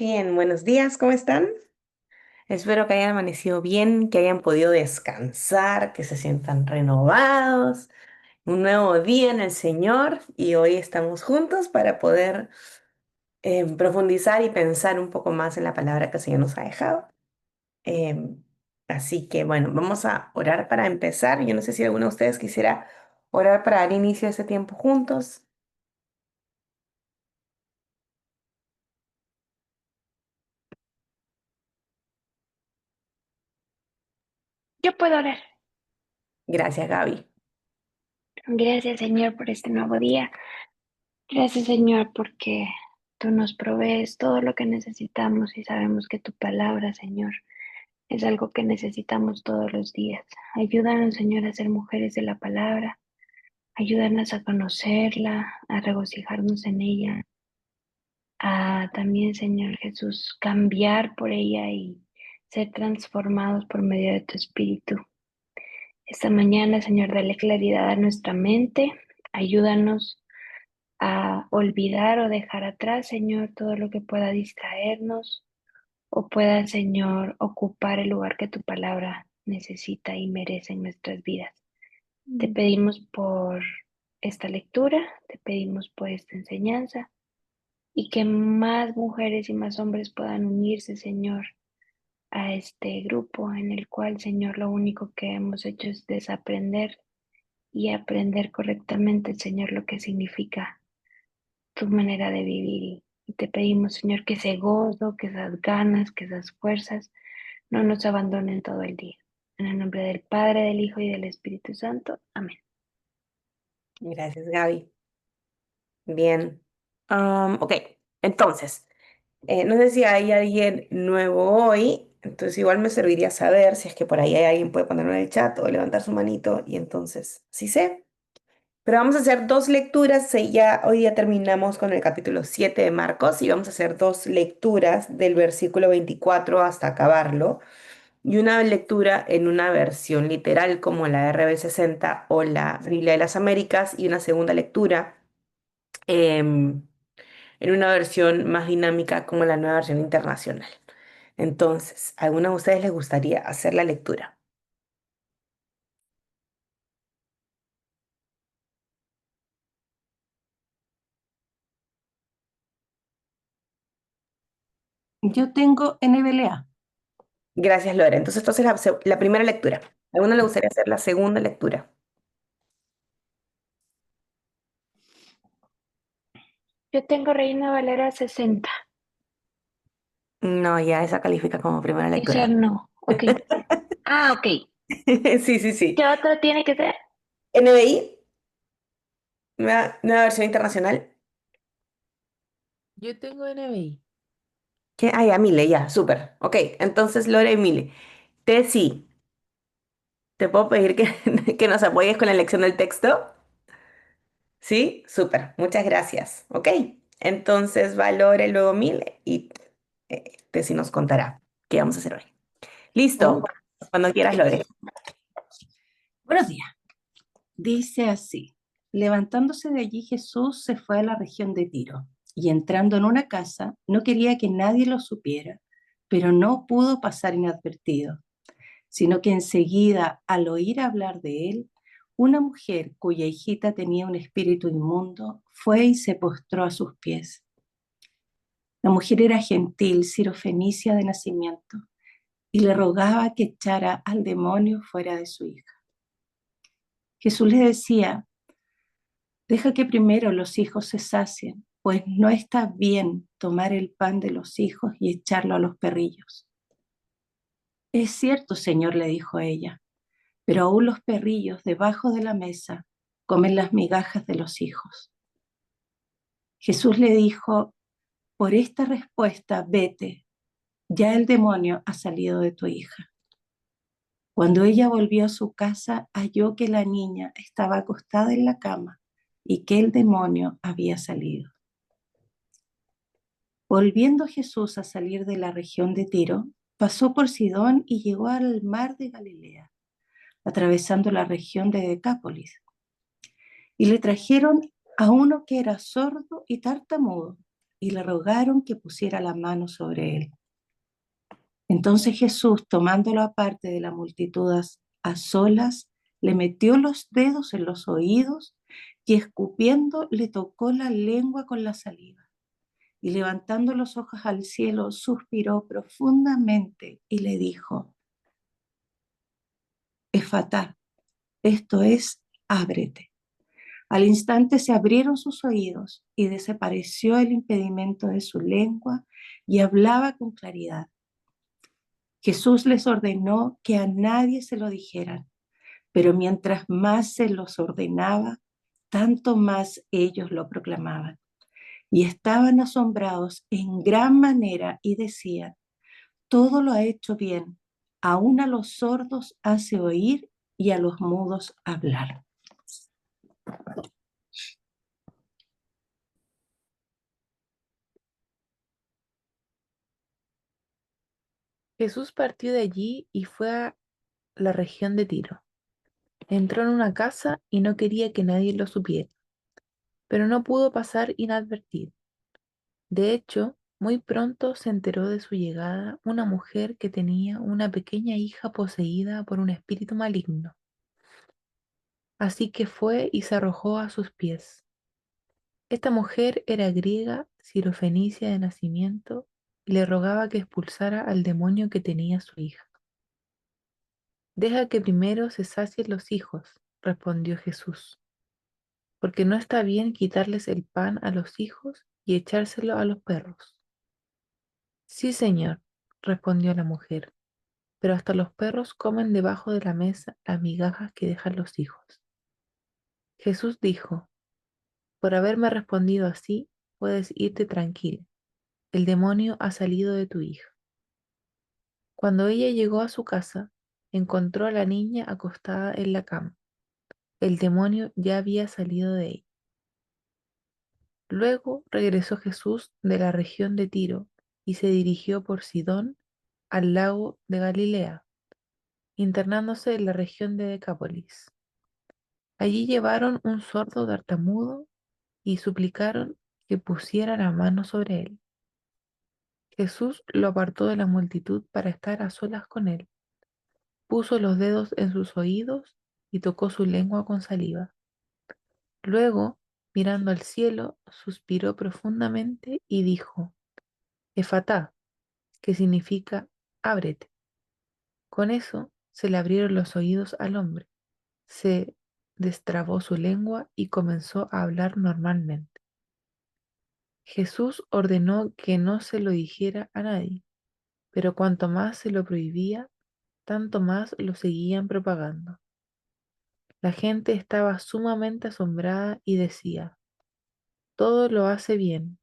Bien, buenos días, ¿cómo están? Espero que hayan amanecido bien, que hayan podido descansar, que se sientan renovados. Un nuevo día en el Señor y hoy estamos juntos para poder profundizar y pensar un poco más en la palabra que el Señor nos ha dejado. Em, Así que bueno, vamos a orar para empezar. Yo no sé si alguno de ustedes quisiera orar para dar inicio a ese tiempo juntos. Yo puedo orar. Gracias, Gaby. Gracias, Señor, por este nuevo día. Gracias, Señor, porque tú nos provees todo lo que necesitamos y sabemos que tu palabra, Señor, es algo que necesitamos todos los días. Ayúdanos, Señor, a ser mujeres de la palabra. Ayúdanos a conocerla, a regocijarnos en ella, a también, Señor Jesús, cambiar por ella y ser transformados por medio de tu Espíritu. Esta mañana, Señor, dale claridad a nuestra mente. Ayúdanos a olvidar o dejar atrás, Señor, todo lo que pueda distraernos o pueda, Señor, ocupar el lugar que tu palabra necesita y merece en nuestras vidas. Te pedimos por esta lectura, te pedimos por esta enseñanza y que más mujeres y más hombres puedan unirse, Señor, a este grupo en el cual, Señor, lo único que hemos hecho es desaprender y aprender correctamente, Señor, lo que significa tu manera de vivir. Y te pedimos, Señor, que ese gozo, que esas ganas, que esas fuerzas no nos abandonen todo el día. En el nombre del Padre, del Hijo y del Espíritu Santo. Amén. Gracias, Gaby. Bien. Ok, entonces. No sé si hay alguien nuevo hoy, entonces igual me serviría saber si es que por ahí hay alguien puede ponerlo en el chat o levantar su manito y entonces sí sé. Pero vamos a hacer dos lecturas, ya hoy ya terminamos con el capítulo 7 de Marcos y vamos a hacer dos lecturas del versículo 24 hasta acabarlo y una lectura en una versión literal como la RB60 o la Biblia de las Américas y una segunda lectura. em, en una versión más dinámica como la nueva versión internacional. Entonces, ¿a alguno de ustedes les gustaría hacer la lectura? Yo tengo NBLA. Gracias, Lore. Entonces la primera lectura. ¿A alguno le gustaría hacer la segunda lectura? Yo tengo Reina Valera 60. No, ya esa califica como primera Esa lectura. no. Ok. Ah, ok. Sí, sí, sí. ¿Qué otra tiene que ser? NBI, nueva versión internacional. Yo tengo NBI. ¿Qué? Ah, ya, Mile, ya, súper. Ok, entonces Lore y Mile. Tessy, ¿te puedo pedir que, que nos apoyes con la elección del texto? Sí, súper, muchas gracias. Ok, entonces valore luego 1000 y Tessy nos contará qué vamos a hacer hoy. Oh, Listo, cuando quieras, ok. Lore. Buenos días. Dice así: levantándose de allí, Jesús se fue a la región de Tiro y entrando en una casa, no quería que nadie lo supiera, pero no pudo pasar inadvertido, sino que enseguida, al oír hablar de él, una mujer cuya hijita tenía un espíritu inmundo fue y se postró a sus pies. La mujer era gentil, sirofenicia de nacimiento, y le rogaba que echara al demonio fuera de su hija. Jesús le decía: deja que primero los hijos se sacien, pues no está bien tomar el pan de los hijos y echarlo a los perrillos. Es cierto, Señor, le dijo ella, pero aún los perrillos debajo de la mesa comen las migajas de los hijos. Jesús le dijo: por esta respuesta, vete, ya el demonio ha salido de tu hija. Cuando ella volvió a su casa, halló que la niña estaba acostada en la cama y que el demonio había salido. Volviendo Jesús a salir de la región de Tiro, pasó por Sidón y llegó al mar de Galilea, atravesando la región de Decápolis. Y le trajeron a uno que era sordo y tartamudo, y le rogaron que pusiera la mano sobre él. Entonces Jesús, tomándolo aparte de la multitud a solas, le metió los dedos en los oídos y escupiendo le tocó la lengua con la saliva. Y levantando los ojos al cielo, suspiró profundamente y le dijo, Efatá, esto es, ábrete. Al instante se abrieron sus oídos y desapareció el impedimento de su lengua y hablaba con claridad. Jesús les ordenó que a nadie se lo dijeran, pero mientras más se los ordenaba, tanto más ellos lo proclamaban. Y estaban asombrados en gran manera y decían, todo lo ha hecho bien, aún a los sordos hace oír y a los mudos hablar. Jesús partió de allí y fue a la región de Tiro. Entró en una casa y no quería que nadie lo supiera, pero no pudo pasar inadvertido. De hecho, muy pronto se enteró de su llegada una mujer que tenía una pequeña hija poseída por un espíritu maligno. Así que fue y se arrojó a sus pies. Esta mujer era griega, sirofenicia de nacimiento, y le rogaba que expulsara al demonio que tenía su hija. Deja que primero se sacien los hijos, respondió Jesús, porque no está bien quitarles el pan a los hijos y echárselo a los perros. Sí, señor, respondió la mujer, pero hasta los perros comen debajo de la mesa las migajas que dejan los hijos. Jesús dijo, por haberme respondido así, puedes irte tranquila. El demonio ha salido de tu hija. Cuando ella llegó a su casa, encontró a la niña acostada en la cama. El demonio ya había salido de ella. Luego regresó Jesús de la región de Tiro y se dirigió por Sidón al lago de Galilea, internándose en la región de Decápolis. Allí llevaron un sordo tartamudo y suplicaron que pusiera la mano sobre él. Jesús lo apartó de la multitud para estar a solas con él. Puso los dedos en sus oídos y tocó su lengua con saliva. Luego, mirando al cielo, suspiró profundamente y dijo, Efatá, que significa ábrete. Con eso se le abrieron los oídos al hombre, se destrabó su lengua y comenzó a hablar normalmente. Jesús ordenó que no se lo dijera a nadie, pero cuanto más se lo prohibía, tanto más lo seguían propagando. La gente estaba sumamente asombrada y decía, todo lo hace bien,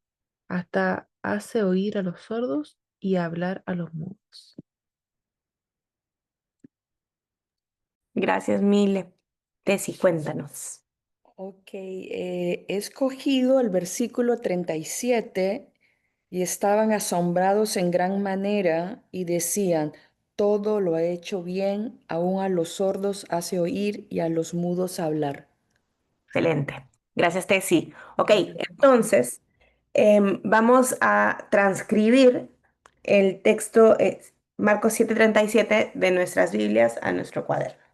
hasta hace oír a los sordos y hablar a los mudos. Gracias, Mile. Tessy, cuéntanos. Ok, he escogido el versículo 37 y estaban asombrados en gran manera y decían, todo lo ha hecho bien, aún a los sordos hace oír y a los mudos hablar. Excelente. Gracias, Tessy. Ok, Vale. entonces vamos a transcribir el texto Marcos 7:37 de nuestras Biblias a nuestro cuaderno.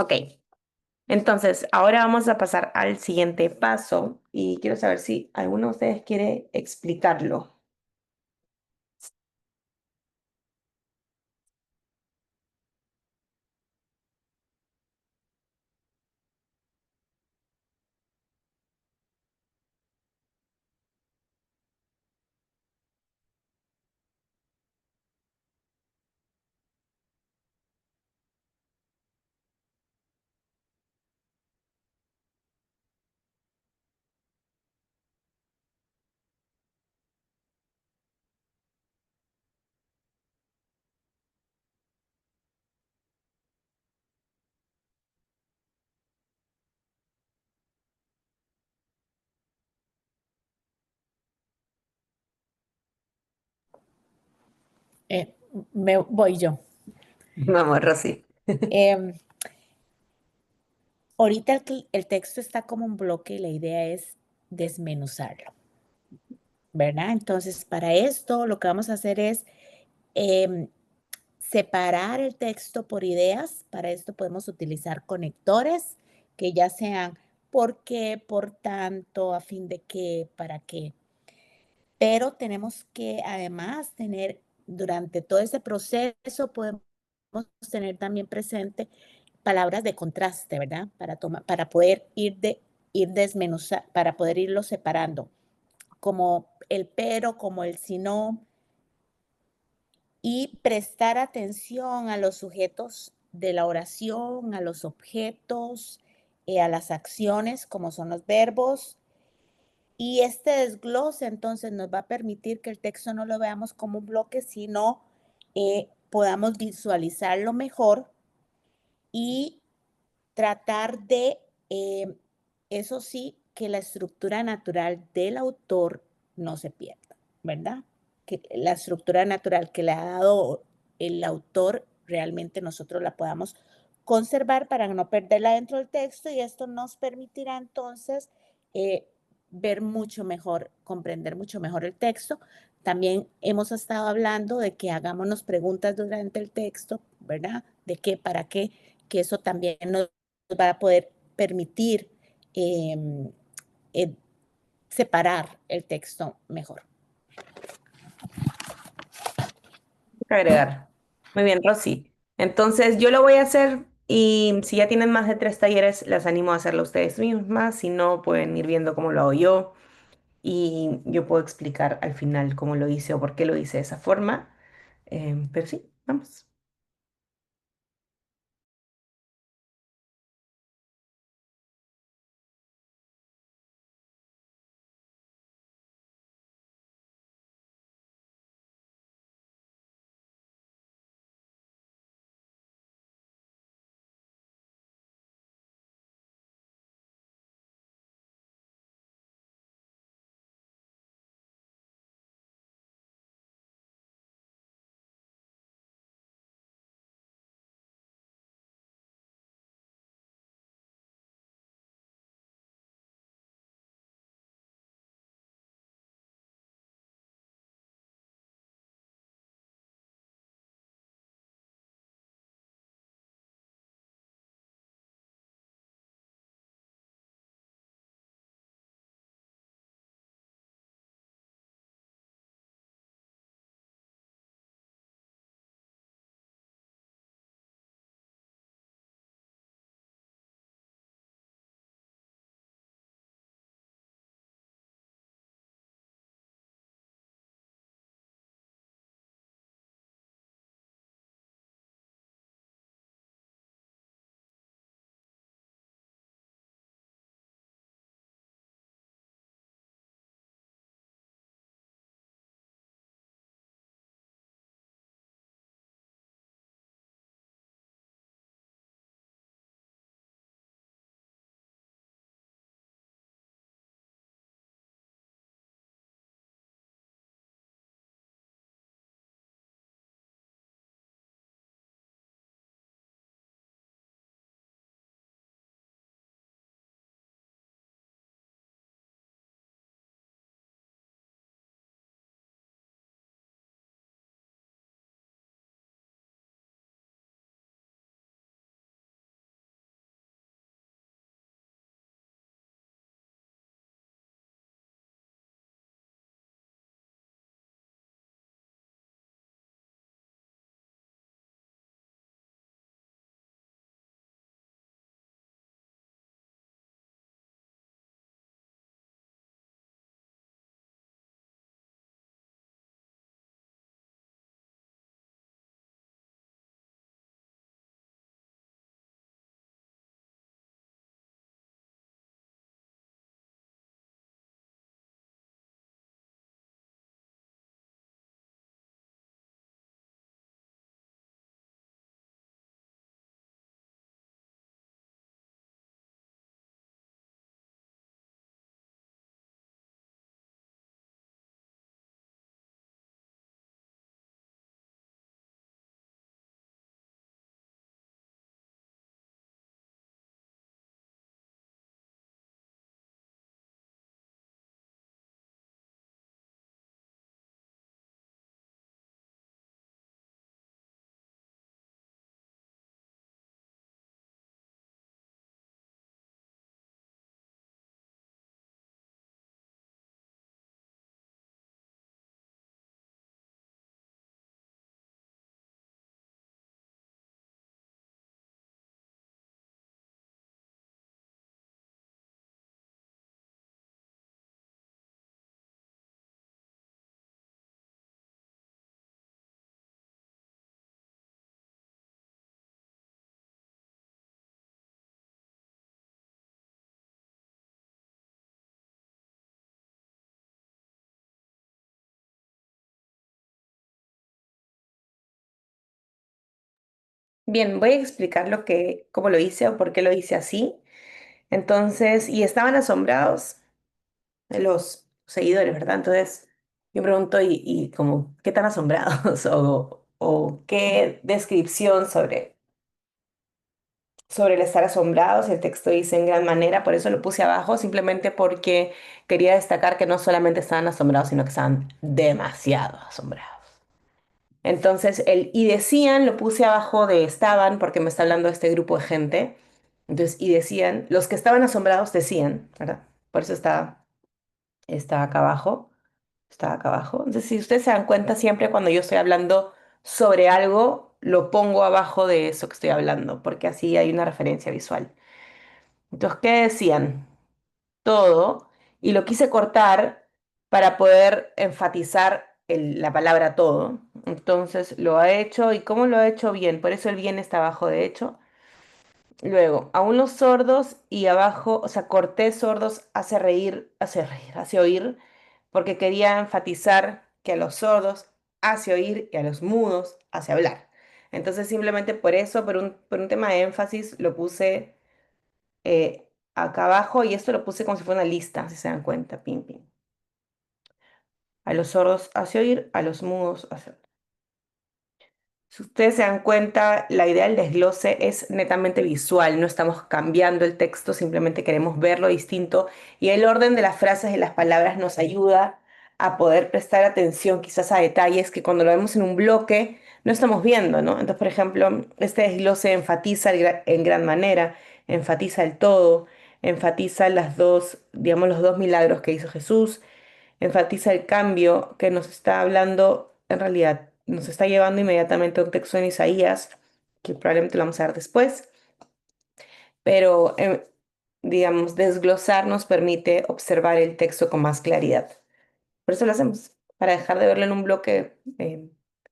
Ok, entonces ahora vamos a pasar al siguiente paso y quiero saber si alguno de ustedes quiere explicarlo. Eh, Me voy yo. Vamos, Rosy. Em, Ahorita el texto está como un bloque y la idea es desmenuzarlo, ¿verdad? Entonces, para esto lo que vamos a hacer es em, separar el texto por ideas. Para esto podemos utilizar conectores que ya sean por qué, por tanto, a fin de qué, para qué. Pero tenemos que además tener, durante todo ese proceso, podemos tener también presente palabras de contraste, ¿verdad? Para poder para poder irlo separando, como el pero, como el si no, y prestar atención a los sujetos de la oración, a los objetos, a las acciones, como son los verbos. Y este desglose entonces nos va a permitir que el texto no lo veamos como un bloque, sino podamos visualizarlo mejor y tratar de, eso sí, que la estructura natural del autor no se pierda, ¿verdad? Que la estructura natural que le ha dado el autor realmente nosotros la podamos conservar para no perderla dentro del texto, y esto nos permitirá entonces eh, ver mucho mejor, comprender mucho mejor el texto. También hemos estado hablando de que hagámonos preguntas durante el texto, ¿verdad? De qué, para qué, que eso también nos va a poder permitir eh, eh, separar el texto mejor. Que agregar. Muy bien, Rosy. Entonces yo lo voy a hacer y si ya tienen más de 3 talleres, las animo a hacerlo ustedes mismas. Si no, pueden ir viendo cómo lo hago yo y yo puedo explicar al final cómo lo hice o por qué lo hice de esa forma. Pero sí, vamos. Bien, voy a explicar cómo lo hice o por qué lo hice así. Entonces, y estaban asombrados los seguidores, ¿verdad? Entonces, yo pregunto, y como, ¿qué tan asombrados? O qué descripción sobre el estar asombrados. El texto dice en gran manera, por eso lo puse abajo, simplemente porque quería destacar que no solamente estaban asombrados, sino que estaban demasiado asombrados. Entonces, el y decían lo puse abajo de estaban, porque me está hablando de este grupo de gente. Entonces, y decían, los que estaban asombrados decían, ¿verdad? Por eso está acá abajo, está acá abajo. Entonces, si ustedes se dan cuenta, siempre cuando yo estoy hablando sobre algo, lo pongo abajo de eso que estoy hablando, porque así hay una referencia visual. Entonces, ¿qué decían? Todo, y lo quise cortar para poder enfatizar la palabra todo. Entonces, lo ha hecho, ¿y cómo lo ha hecho bien? Por eso el bien está abajo, de hecho. Luego, aún los sordos y abajo, o sea, corté sordos hace reír, hace oír, porque quería enfatizar que a los sordos hace oír y a los mudos hace hablar. Entonces, simplemente por eso, por un tema de énfasis, lo puse acá abajo y esto lo puse como si fuera una lista, si se dan cuenta, pim, pim. A los sordos hace oír, a los mudos hace hablar. Si ustedes se dan cuenta, la idea del desglose es netamente visual, no estamos cambiando el texto, simplemente queremos verlo distinto y el orden de las frases y las palabras nos ayuda a poder prestar atención quizás a detalles que cuando lo vemos en un bloque no estamos viendo, ¿no? Entonces, por ejemplo, este desglose enfatiza en gran manera, enfatiza el todo, enfatiza las dos, digamos, los dos milagros que hizo Jesús, enfatiza el cambio que nos está hablando, en realidad nos está llevando inmediatamente a un texto en Isaías, que probablemente lo vamos a ver después, pero digamos, desglosar nos permite observar el texto con más claridad. Por eso lo hacemos, para dejar de verlo en un bloque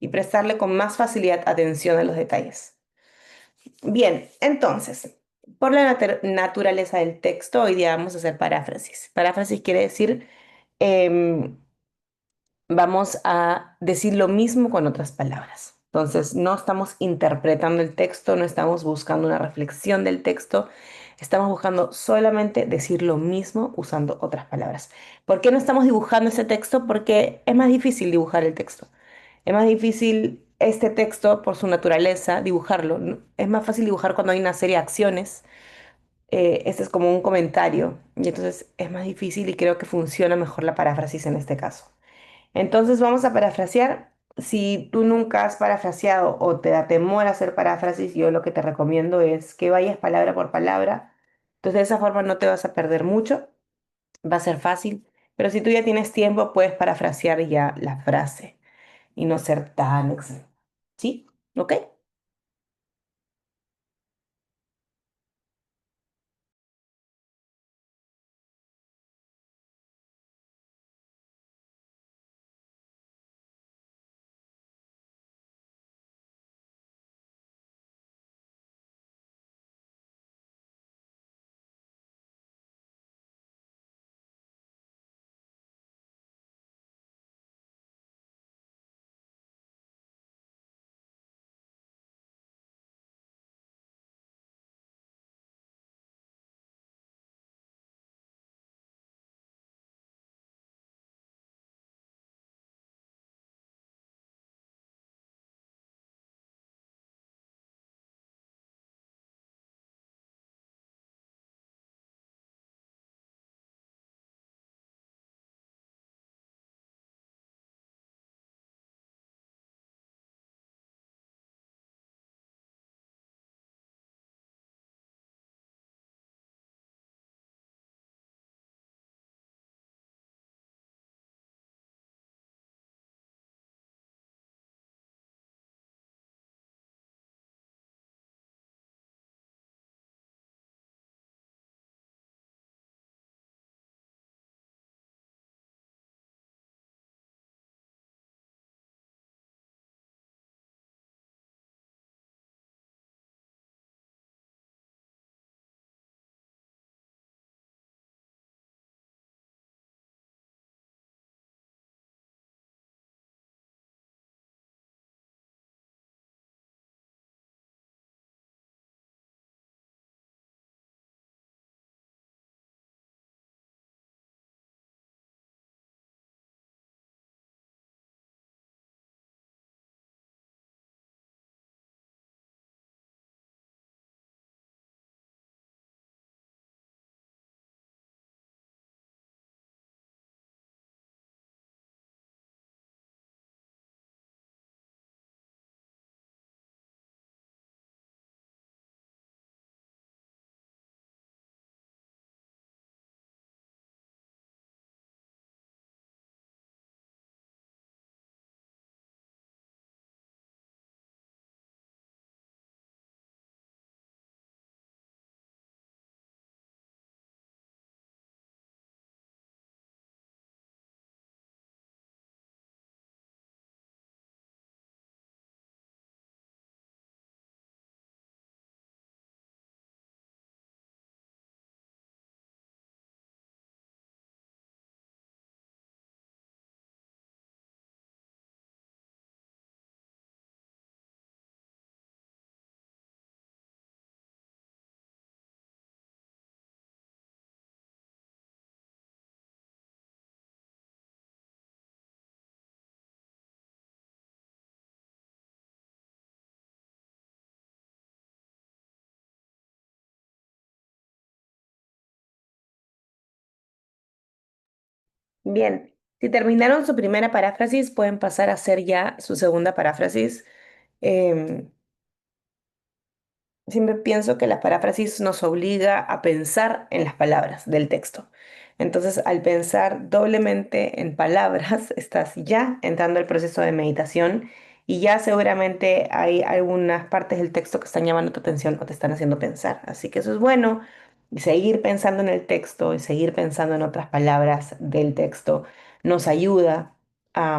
y prestarle con más facilidad atención a los detalles. Bien, entonces, por la naturaleza del texto, hoy día vamos a hacer paráfrasis. Paráfrasis quiere decir em, vamos a decir lo mismo con otras palabras. Entonces, no estamos interpretando el texto, no estamos buscando una reflexión del texto, estamos buscando solamente decir lo mismo usando otras palabras. ¿Por qué no estamos dibujando ese texto? Porque es más difícil dibujar el texto. Es más difícil este texto, por su naturaleza, dibujarlo. Es más fácil dibujar cuando hay una serie de acciones. Este es como un comentario y entonces es más difícil y creo que funciona mejor la paráfrasis en este caso. Entonces vamos a parafrasear. Si tú nunca has parafraseado o te da temor hacer paráfrasis, yo lo que te recomiendo es que vayas palabra por palabra. Entonces de esa forma no te vas a perder mucho, va a ser fácil. Pero si tú ya tienes tiempo, puedes parafrasear ya la frase y no ser tan exagerado. ¿Sí? ¿Ok? Bien, si terminaron su primera paráfrasis, pueden pasar a hacer ya su segunda paráfrasis. Em, Siempre pienso que la paráfrasis nos obliga a pensar en las palabras del texto. Entonces, al pensar doblemente en palabras, estás ya entrando al proceso de meditación y ya seguramente hay algunas partes del texto que están llamando tu atención o te están haciendo pensar. Así que eso es bueno. Y seguir pensando en el texto y seguir pensando en otras palabras del texto nos ayuda a,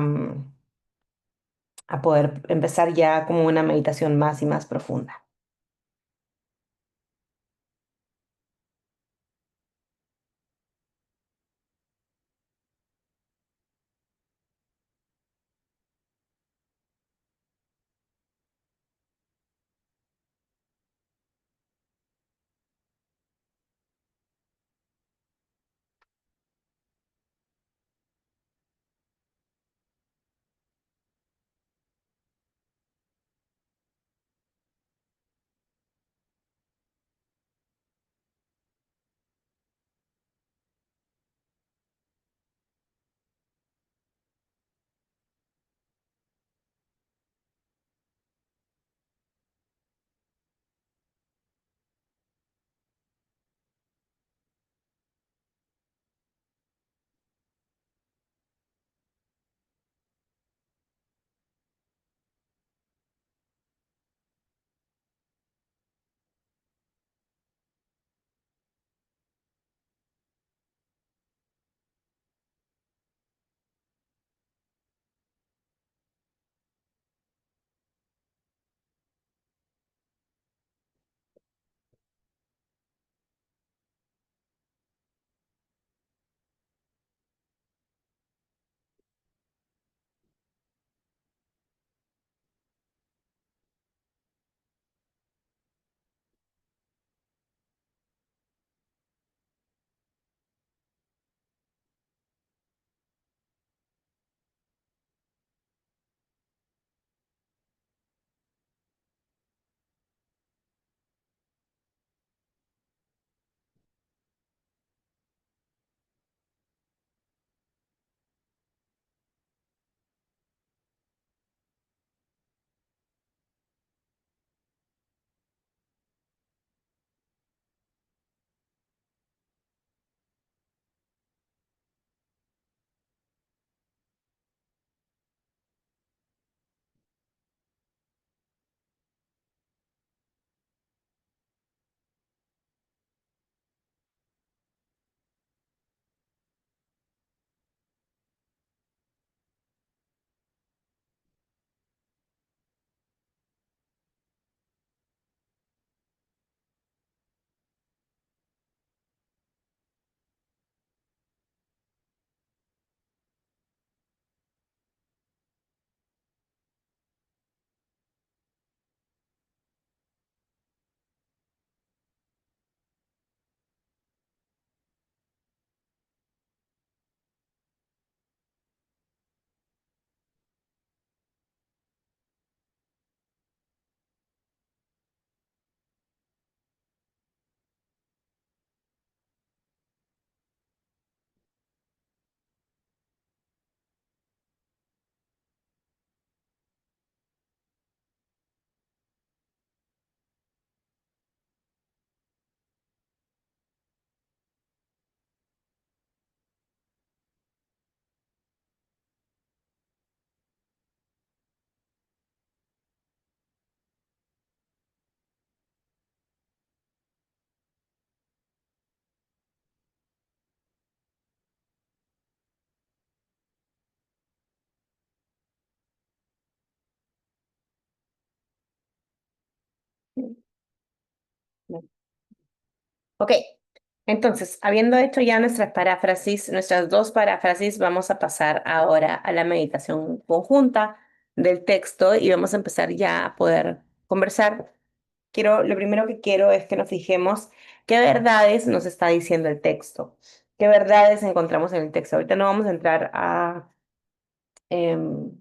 a poder empezar ya como una meditación más y más profunda. Ok, entonces, habiendo hecho ya nuestras paráfrasis, nuestras dos paráfrasis, vamos a pasar ahora a la meditación conjunta del texto y vamos a empezar ya a poder conversar. Lo primero que quiero es que nos fijemos qué verdades nos está diciendo el texto, qué verdades encontramos en el texto. Ahorita no vamos a entrar em,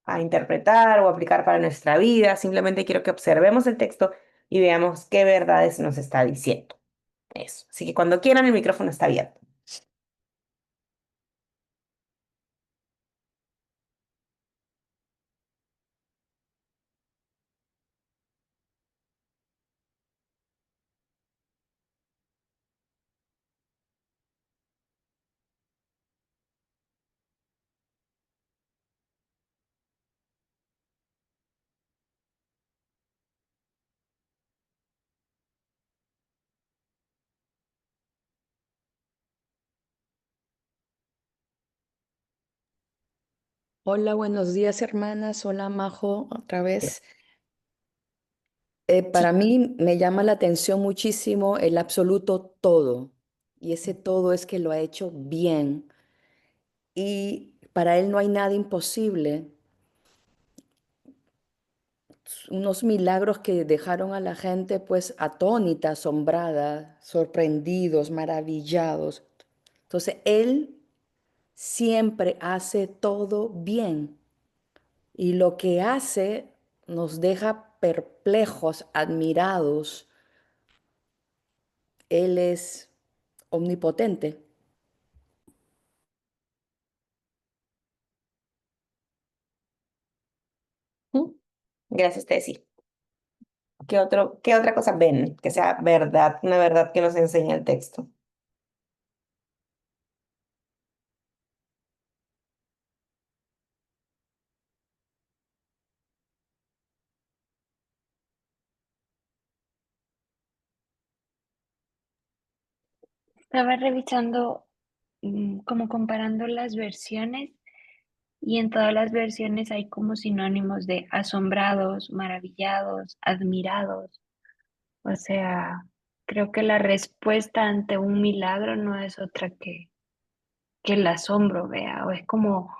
a interpretar o aplicar para nuestra vida, simplemente quiero que observemos el texto y veamos qué verdades nos está diciendo. Eso. Así que cuando quieran, el micrófono está abierto. Hola, buenos días, hermanas. Hola, Majo, otra vez. Para mí me llama la atención muchísimo el absoluto todo. Y ese todo es que lo ha hecho bien. Y para él no hay nada imposible. Unos milagros que dejaron a la gente pues atónita, asombrada, sorprendidos, maravillados. Entonces, él siempre hace todo bien. Y lo que hace nos deja perplejos, admirados. Él es omnipotente. ¿Mm? Gracias, Tessy. ¿Qué otra cosa ven que sea verdad, una verdad que nos enseña el texto? Estaba revisando, como comparando las versiones y en todas las versiones hay como sinónimos de asombrados, maravillados, admirados. O sea, creo que la respuesta ante un milagro no es otra que el asombro, vea, o es como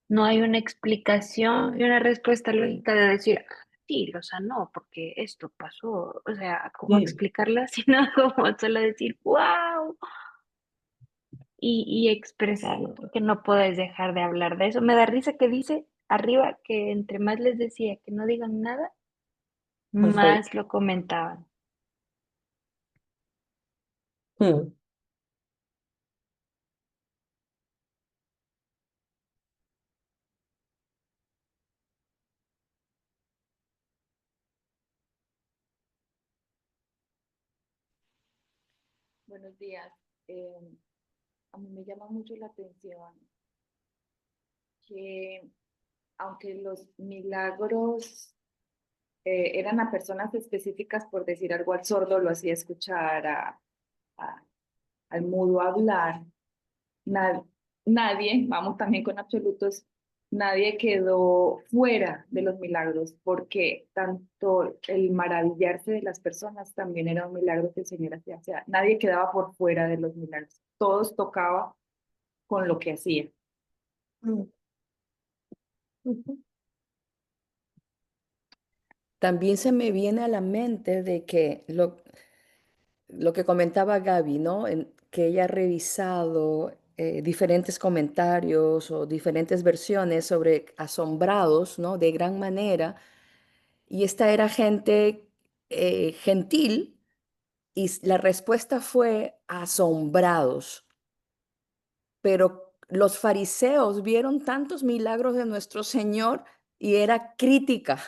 no hay una explicación y una respuesta lógica de decir, "Ah, sí, lo sanó porque esto pasó", o sea, cómo Mm, explicarla, sino como solo decir, wow, y expresarlo, porque no puedes dejar de hablar de eso. Me da risa que dice arriba que entre más les decía que no digan nada, ujú, más lo comentaban. mm. Buenos días. Eh, a mí me llama mucho la atención que aunque los milagros eran a personas específicas, por decir algo, al sordo lo hacía escuchar, a- al mudo hablar, na- nadie, vamos también con absolutos, nadie quedó fuera de los milagros, porque tanto el maravillarse de las personas también era un milagro que el Señor hacía. O sea, nadie quedaba por fuera de los milagros. Todos tocaba con lo que hacía. Mm, ujú. También se me viene a la mente de que lo que comentaba Gaby, ¿no? Que ella ha revisado diferentes comentarios o diferentes versiones sobre asombrados, ¿no? De gran manera. Y esta era gente gentil y la respuesta fue asombrados. Pero los fariseos vieron tantos milagros de nuestro Señor y era crítica.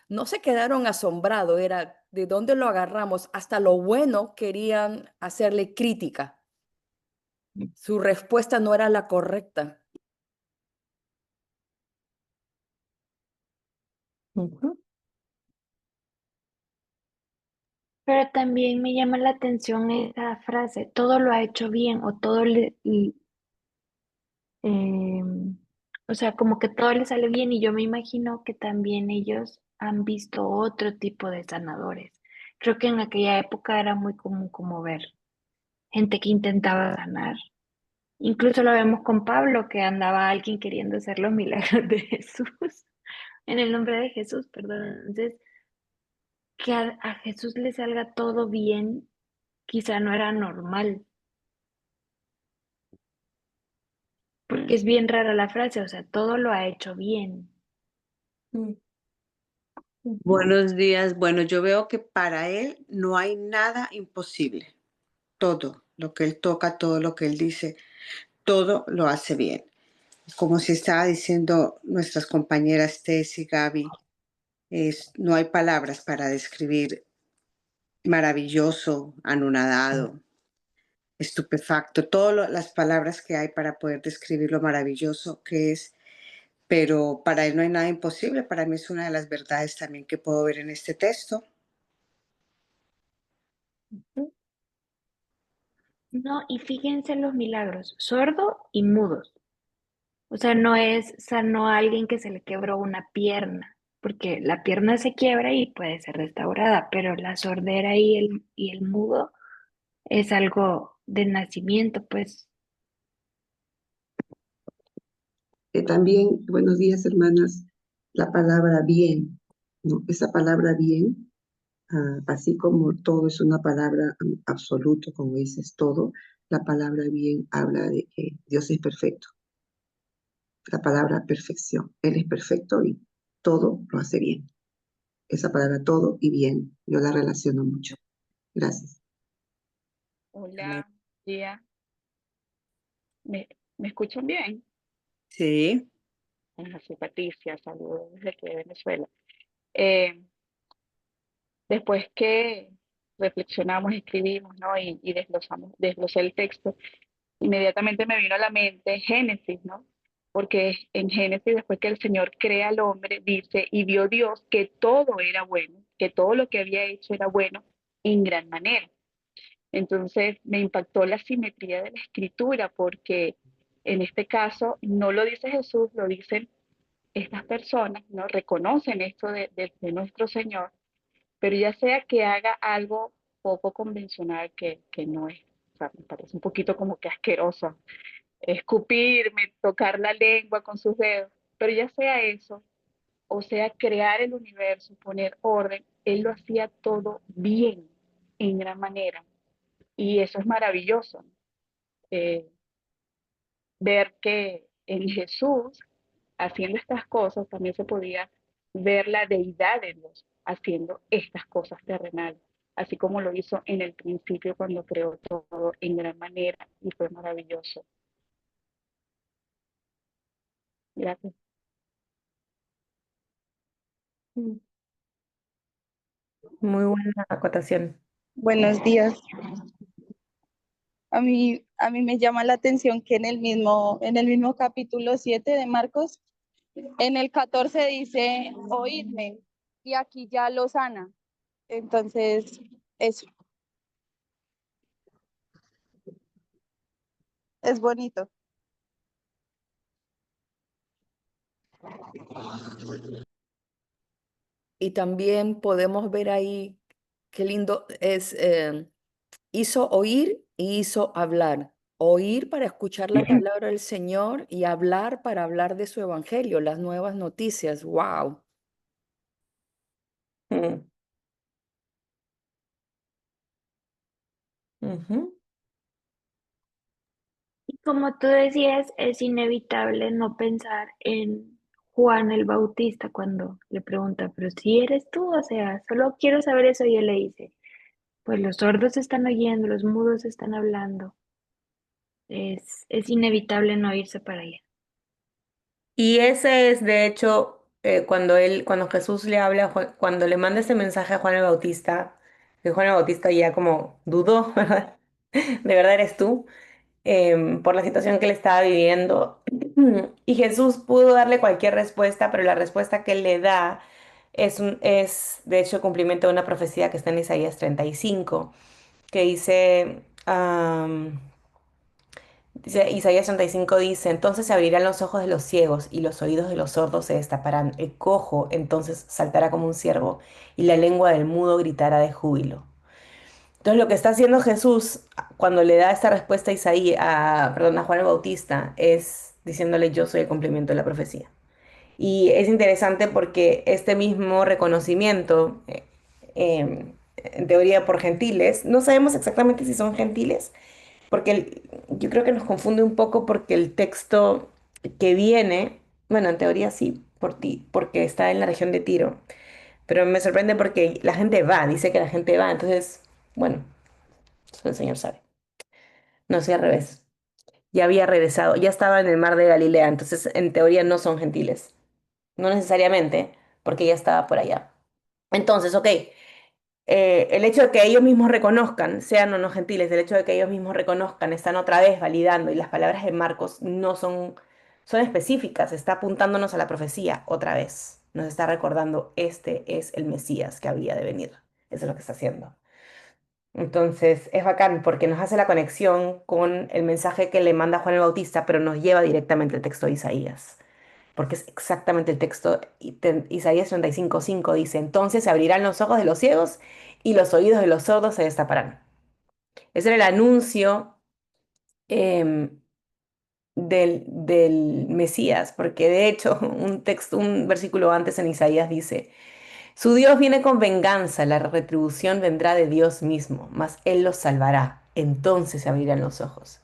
No se quedaron asombrados, era de dónde lo agarramos. Hasta lo bueno querían hacerle crítica. Su respuesta no era la correcta. Ujú. Pero también me llama la atención esa frase, todo lo ha hecho bien o todo eh, o sea, como que todo le sale bien y yo me imagino que también ellos han visto otro tipo de sanadores. Creo que en aquella época era muy común como ver gente que intentaba sanar. Incluso lo vemos con Pablo, que andaba alguien queriendo hacer los milagros de Jesús, en el nombre de Jesús, perdón. Entonces, que a Jesús le salga todo bien, quizá no era normal, porque es bien rara la frase, o sea, todo lo ha hecho bien. Mm, ujú. Buenos días. Bueno, yo veo que para él no hay nada imposible. Todo lo que él toca, todo lo que él dice, todo lo hace bien. Como si estaba diciendo nuestras compañeras Tess y Gaby, no hay palabras para describir maravilloso, anonadado, estupefacto, todas las palabras que hay para poder describir lo maravilloso que es, pero para él no hay nada imposible. Para mí es una de las verdades también que puedo ver en este texto. No, y fíjense los milagros, sordo y mudos. O sea, no es sanó a alguien que se le quebró una pierna, porque la pierna se quiebra y puede ser restaurada, pero la sordera y el mudo es algo de nacimiento, pues. También, buenos días, hermanas, la palabra bien, ¿no? Esa palabra bien, así como todo es una palabra absoluto, como dices todo, la palabra bien habla de que Dios es perfecto, la palabra perfección. Él es perfecto y todo lo hace bien. Esa palabra todo y bien, yo la relaciono mucho. Gracias. Hola, tía. ¿Me, me escuchan bien? Sí. Soy Patricia, saludos desde aquí de Venezuela. Eh, Después que reflexionamos, escribimos, ¿no? Y desglosé el texto, inmediatamente me vino a la mente Génesis, ¿no? Porque en Génesis, después que el Señor crea al hombre, dice, y vio Dios que todo era bueno, que todo lo que había hecho era bueno en gran manera. Entonces me impactó la simetría de la escritura, porque en este caso no lo dice Jesús, lo dicen estas personas, ¿no? Reconocen esto de nuestro Señor, pero ya sea que haga algo poco convencional que no es, o sea, me parece un poquito como que asqueroso, escupirme, tocar la lengua con sus dedos, pero ya sea eso, o sea, crear el universo, poner orden, él lo hacía todo bien, en gran manera, y eso es maravilloso, eh, ver que en Jesús, haciendo estas cosas, también se podía ver la deidad de Dios haciendo estas cosas terrenales, así como lo hizo en el principio cuando creó todo en gran manera y fue maravilloso. Gracias. Mm. Muy buena acotación. Buenos días. A mí me llama la atención que en el mismo capítulo 7 de Marcos, en el 14 dice, oídme, y aquí ya lo sana. Entonces, eso es bonito. Y también podemos ver ahí qué lindo es, hizo oír y hizo hablar. Oír para escuchar la palabra del Señor y hablar para hablar de su evangelio, las nuevas noticias. ¡Wow! Mm, ujú. Y como tú decías, es inevitable no pensar en Juan el Bautista cuando le pregunta, pero si eres tú, o sea, solo quiero saber eso y él le dice, pues los sordos están oyendo, los mudos están hablando, es inevitable no irse para allá. Y ese es, de hecho, cuando Jesús le habla, cuando le manda ese mensaje a Juan el Bautista, que Juan el Bautista ya como dudó, ¿verdad? ¿De verdad eres tú? Por la situación que él estaba viviendo. Y Jesús pudo darle cualquier respuesta, pero la respuesta que él le da es de hecho, cumplimiento de una profecía que está en Isaías 35 que dice, Isaías 35 dice, entonces se abrirán los ojos de los ciegos y los oídos de los sordos se destaparán. El cojo entonces saltará como un ciervo y la lengua del mudo gritará de júbilo. Entonces lo que está haciendo Jesús cuando le da esta respuesta a perdón, a Juan el Bautista es diciéndole yo soy el cumplimiento de la profecía. Y es interesante porque este mismo reconocimiento, en teoría por gentiles, no sabemos exactamente si son gentiles, porque yo creo que nos confunde un poco porque el texto que viene, bueno, en teoría sí, por ti, porque está en la región de Tiro, pero me sorprende porque la gente va, dice que la gente va, entonces, bueno, el Señor sabe. No sé, al revés. Ya había regresado, ya estaba en el mar de Galilea, entonces en teoría no son gentiles. No necesariamente, porque ya estaba por allá. Entonces, ok, el hecho de que ellos mismos reconozcan, sean o no gentiles, el hecho de que ellos mismos reconozcan, están otra vez validando, y las palabras de Marcos no son específicas, está apuntándonos a la profecía otra vez. Nos está recordando, este es el Mesías que había de venir. Eso es lo que está haciendo. Entonces es bacán porque nos hace la conexión con el mensaje que le manda Juan el Bautista, pero nos lleva directamente al texto de Isaías, porque es exactamente el texto. Isaías 35:5 dice, entonces se abrirán los ojos de los ciegos y los oídos de los sordos se destaparán. Ese era el anuncio em, del Mesías, porque de hecho un versículo antes en Isaías dice, su Dios viene con venganza, la retribución vendrá de Dios mismo, mas Él los salvará, entonces se abrirán los ojos.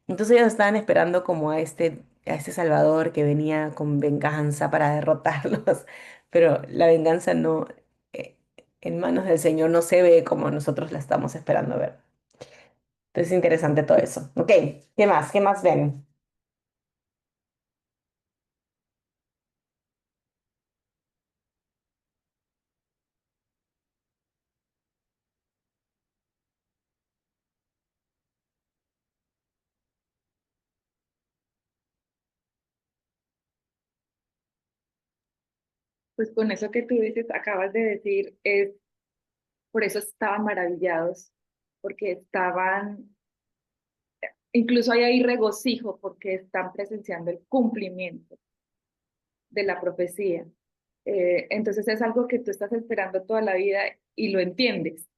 Entonces ellos estaban esperando como a este Salvador que venía con venganza para derrotarlos, pero la venganza no, eh, en manos del Señor no se ve como nosotros la estamos esperando ver. Entonces es interesante todo eso. Ok, ¿qué más? ¿Qué más ven? Pues con eso que tú dices, acabas de decir, es por eso estaban maravillados, porque estaban, incluso hay ahí regocijo, porque están presenciando el cumplimiento de la profecía. Entonces es algo que tú estás esperando toda la vida y lo entiendes.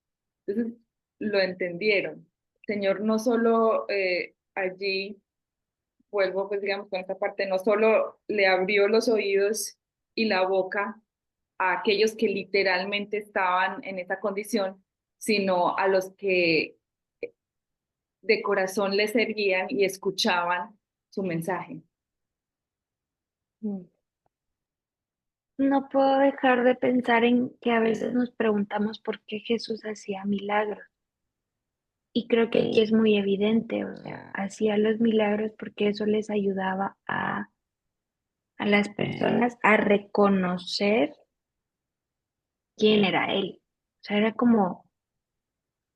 Entonces lo entendieron. Señor, no solo allí, vuelvo pues digamos con esta parte, no solo le abrió los oídos y la boca a aquellos que literalmente estaban en esa condición, sino a los que de corazón le servían y escuchaban su mensaje. Mm. No puedo dejar de pensar en que a veces nos preguntamos por qué Jesús hacía milagros. Y creo que aquí es muy evidente, o sea, hacía los milagros porque eso les ayudaba a las personas a reconocer quién era Él. O sea, era como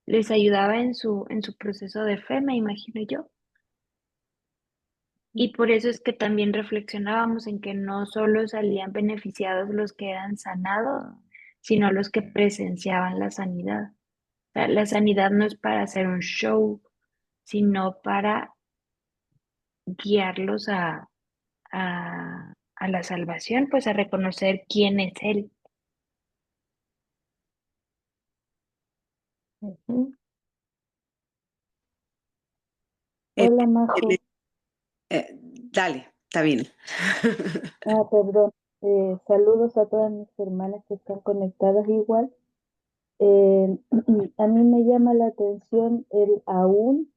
les ayudaba en su proceso de fe, me imagino yo. Y por eso es que también reflexionábamos en que no solo salían beneficiados los que eran sanados, sino los que presenciaban la sanidad. O sea, la sanidad no es para hacer un show, sino para guiarlos a la salvación, pues a reconocer quién es Él. Ujú. El- Hola, el- Majo. Dale, está bien. Perdón. Saludos a todas mis hermanas que están conectadas igual. A mí me llama la atención el aún,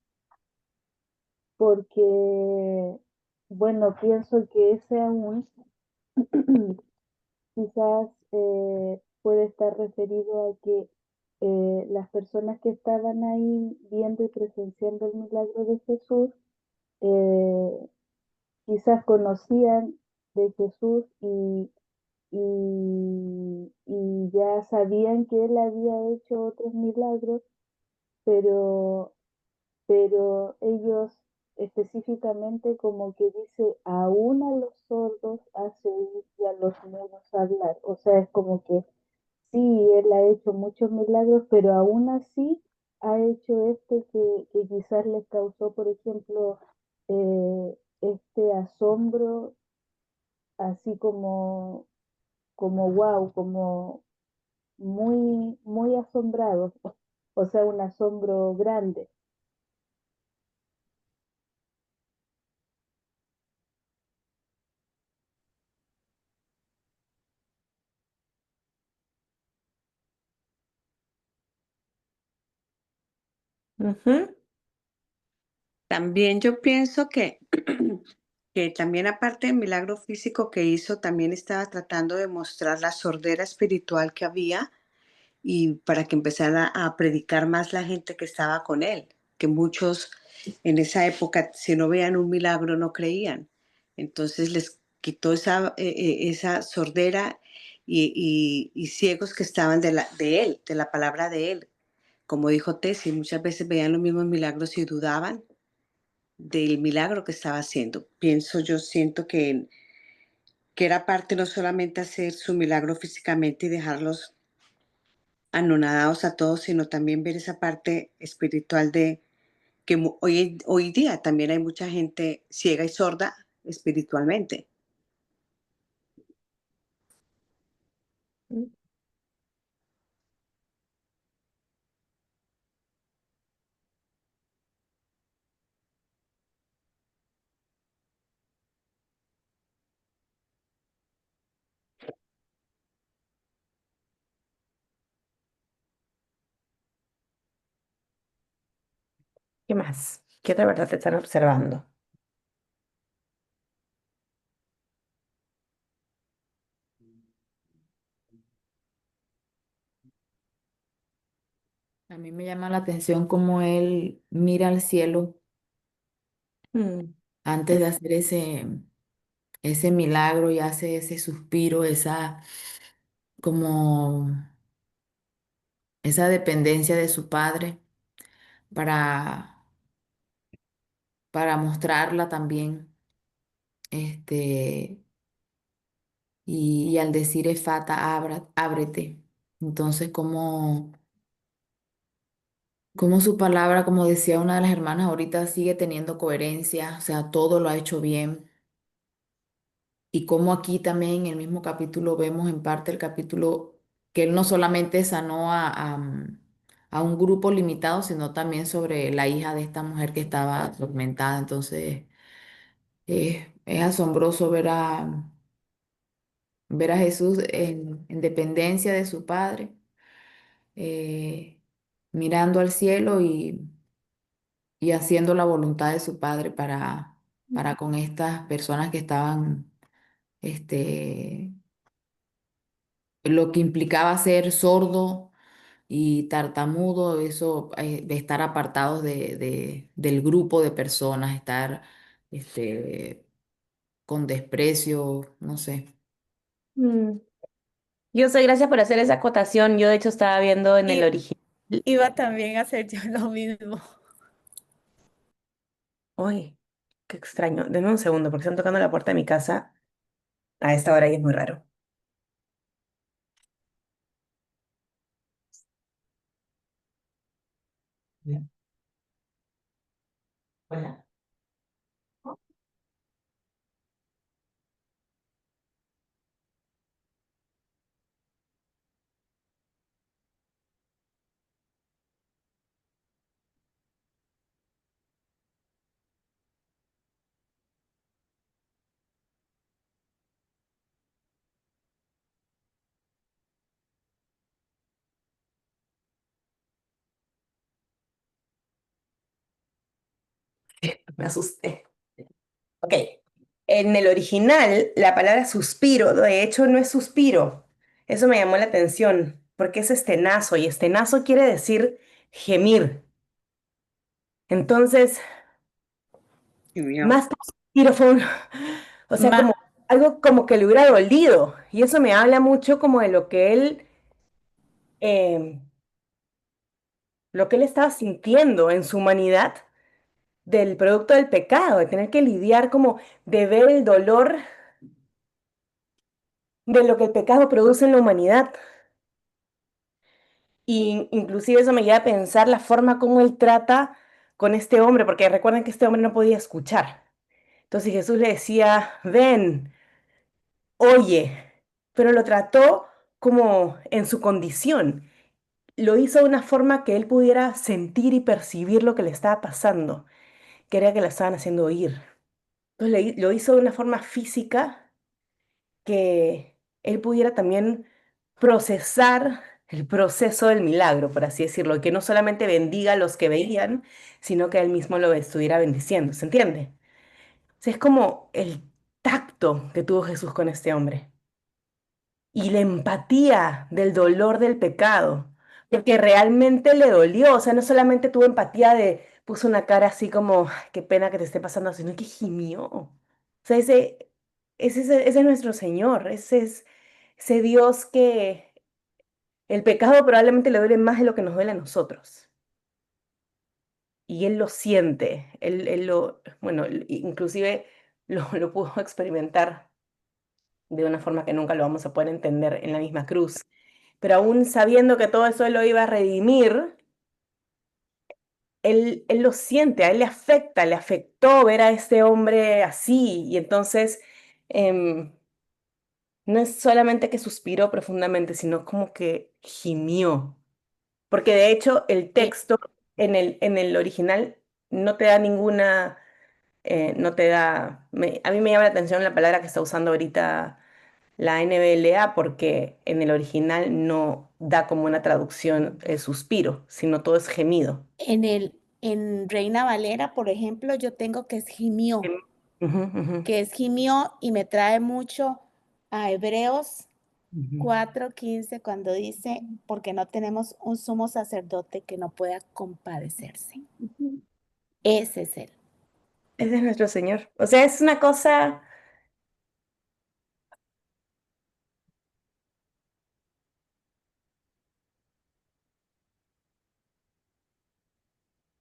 porque, bueno, pienso que ese aún quizás puede estar referido a que las personas que estaban ahí viendo y presenciando el milagro de Jesús, eh, quizás conocían de Jesús y ya sabían que él había hecho otros milagros, pero, pero ellos específicamente como que dice, aún a los sordos hace oír y a los mudos hablar. O sea, es como que sí, él ha hecho muchos milagros, pero aún así ha hecho este que quizás les causó, por ejemplo, este asombro, así como wow, como muy, muy asombrados, o sea, un asombro grande. Ujú. También yo pienso que también aparte del milagro físico que hizo, también estaba tratando de mostrar la sordera espiritual que había y para que empezara a predicar más la gente que estaba con él, que muchos en esa época, si no veían un milagro, no creían. Entonces les quitó esa sordera y ciegos que estaban de él, de la palabra de él. Como dijo Tessy, muchas veces veían los mismos milagros y dudaban del milagro que estaba haciendo. Siento que era parte no solamente hacer su milagro físicamente y dejarlos anonadados a todos, sino también ver esa parte espiritual de que hoy día también hay mucha gente ciega y sorda espiritualmente. ¿Qué más? ¿Qué otra verdad te están observando? A mí me llama la atención cómo él mira al cielo Mm, antes de hacer ese milagro y hace ese suspiro, como esa dependencia de su padre para, para mostrarla también. Este, y al decir Efata, ábrete. Entonces, como su palabra, como decía una de las hermanas ahorita, sigue teniendo coherencia, o sea, todo lo ha hecho bien. Y como aquí también en el mismo capítulo vemos en parte el capítulo que él no solamente sanó a un grupo limitado, sino también sobre la hija de esta mujer que estaba atormentada. Entonces, es asombroso ver a Jesús en dependencia de su Padre, eh, mirando al cielo y haciendo la voluntad de su Padre para con estas personas que estaban, este, lo que implicaba ser sordo y tartamudo, eso, de estar apartados del grupo de personas, estar, este, con desprecio, no sé. mm. Yo sé, gracias por hacer esa acotación. Yo de hecho estaba viendo en el Y original. iba también a hacer yo lo mismo. Uy, qué extraño. Denme un segundo porque están tocando la puerta de mi casa a esta hora y es muy raro. Bien. Hola. Me asusté. Ok. En el original, la palabra suspiro, de hecho, no es suspiro. Eso me llamó la atención, porque es estenazo, y estenazo quiere decir gemir. Entonces, Y mío, más que suspiro fue un, o sea, Ma- como algo como que le hubiera dolido. Y eso me habla mucho como de eh, lo que él estaba sintiendo en su humanidad del producto del pecado, de tener que lidiar como de ver el dolor de lo que el pecado produce en la humanidad. Y inclusive eso me lleva a pensar la forma como él trata con este hombre, porque recuerden que este hombre no podía escuchar. Entonces Jesús le decía, ven, oye, pero lo trató como en su condición. Lo hizo de una forma que él pudiera sentir y percibir lo que le estaba pasando, que era que la estaban haciendo oír. Entonces lo hizo de una forma física que él pudiera también procesar el proceso del milagro, por así decirlo, que no solamente bendiga a los que veían, sino que él mismo lo estuviera bendiciendo, ¿se entiende? O sea, es como el tacto que tuvo Jesús con este hombre y la empatía del dolor del pecado, porque realmente le dolió, o sea, no solamente tuvo empatía de, puso una cara así como, "Ay, qué pena que te esté pasando", sino que gimió. O sea, ese es nuestro Señor, ese es ese Dios que el pecado probablemente le duele más de lo que nos duele a nosotros. Y Él lo siente, él lo, bueno, inclusive lo pudo experimentar de una forma que nunca lo vamos a poder entender en la misma cruz. pero aún sabiendo que todo eso Él lo iba a redimir, él lo siente, a él le afecta, le afectó ver a este hombre así. Y entonces no es solamente que suspiró profundamente, sino como que gimió. Porque de hecho el Eh, texto en el original no te da ninguna, no te da, a mí me llama la atención la palabra que está usando ahorita la NBLA porque en el original no da como una traducción el suspiro, sino todo es gemido. en Reina Valera, por ejemplo, yo tengo que es gimió, Ujú, ujú, que es gimió y me trae mucho a Hebreos ujú. 4:15 cuando dice, porque no tenemos un sumo sacerdote que no pueda compadecerse. Ese es él. Ese es nuestro Señor. O sea, es una cosa,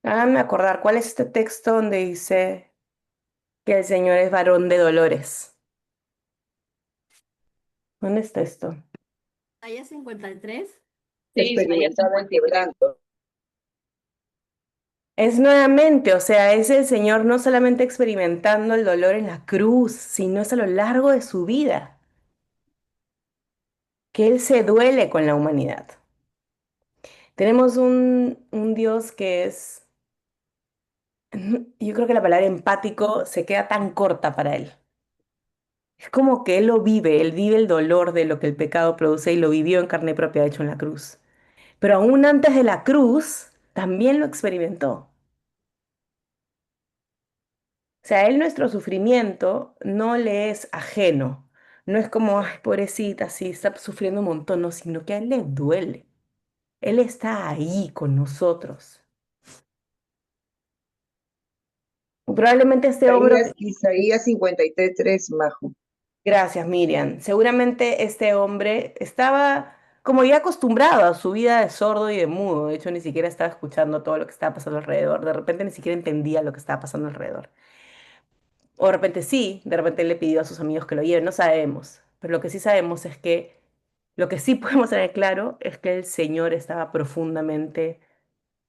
háganme acordar, ¿cuál es este texto donde dice que el Señor es varón de dolores? ¿Dónde está esto? Isaías 53. Experimentado el quebranto. Es nuevamente, o sea, es el Señor no solamente experimentando el dolor en la cruz, sino es a lo largo de su vida, que Él se duele con la humanidad. Tenemos un Dios que es, yo creo que la palabra empático se queda tan corta para Él. Es como que Él vive el dolor de lo que el pecado produce y lo vivió en carne propia, hecho en la cruz. Pero aún antes de la cruz, también lo experimentó. O sea, Él nuestro sufrimiento no le es ajeno. No es como, ay, pobrecita, sí, está sufriendo un montón, no, sino que a Él le duele. Él está ahí con nosotros. Probablemente este hombre, Isaías 53:3, Majo. gracias Miriam, seguramente este hombre estaba como ya acostumbrado a su vida de sordo y de mudo. De hecho, ni siquiera estaba escuchando todo lo que estaba pasando alrededor. De repente ni siquiera entendía lo que estaba pasando alrededor. O de repente sí, de repente le pidió a sus amigos que lo lleven, no sabemos. Pero lo que sí sabemos es que, lo que sí podemos tener claro es que el Señor estaba profundamente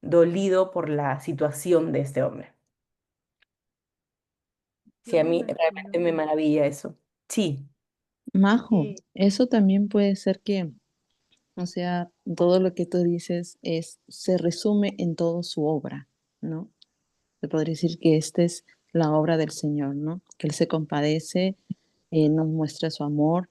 dolido por la situación de este hombre. Sí, Yo a me mí realmente imagino, me maravilla eso. Sí. Majo, sí, eso también puede ser que, o sea, todo lo que tú dices se resume en toda su obra, ¿no? Se podría decir que esta es la obra del Señor, ¿no? Que Él se compadece, nos muestra su amor,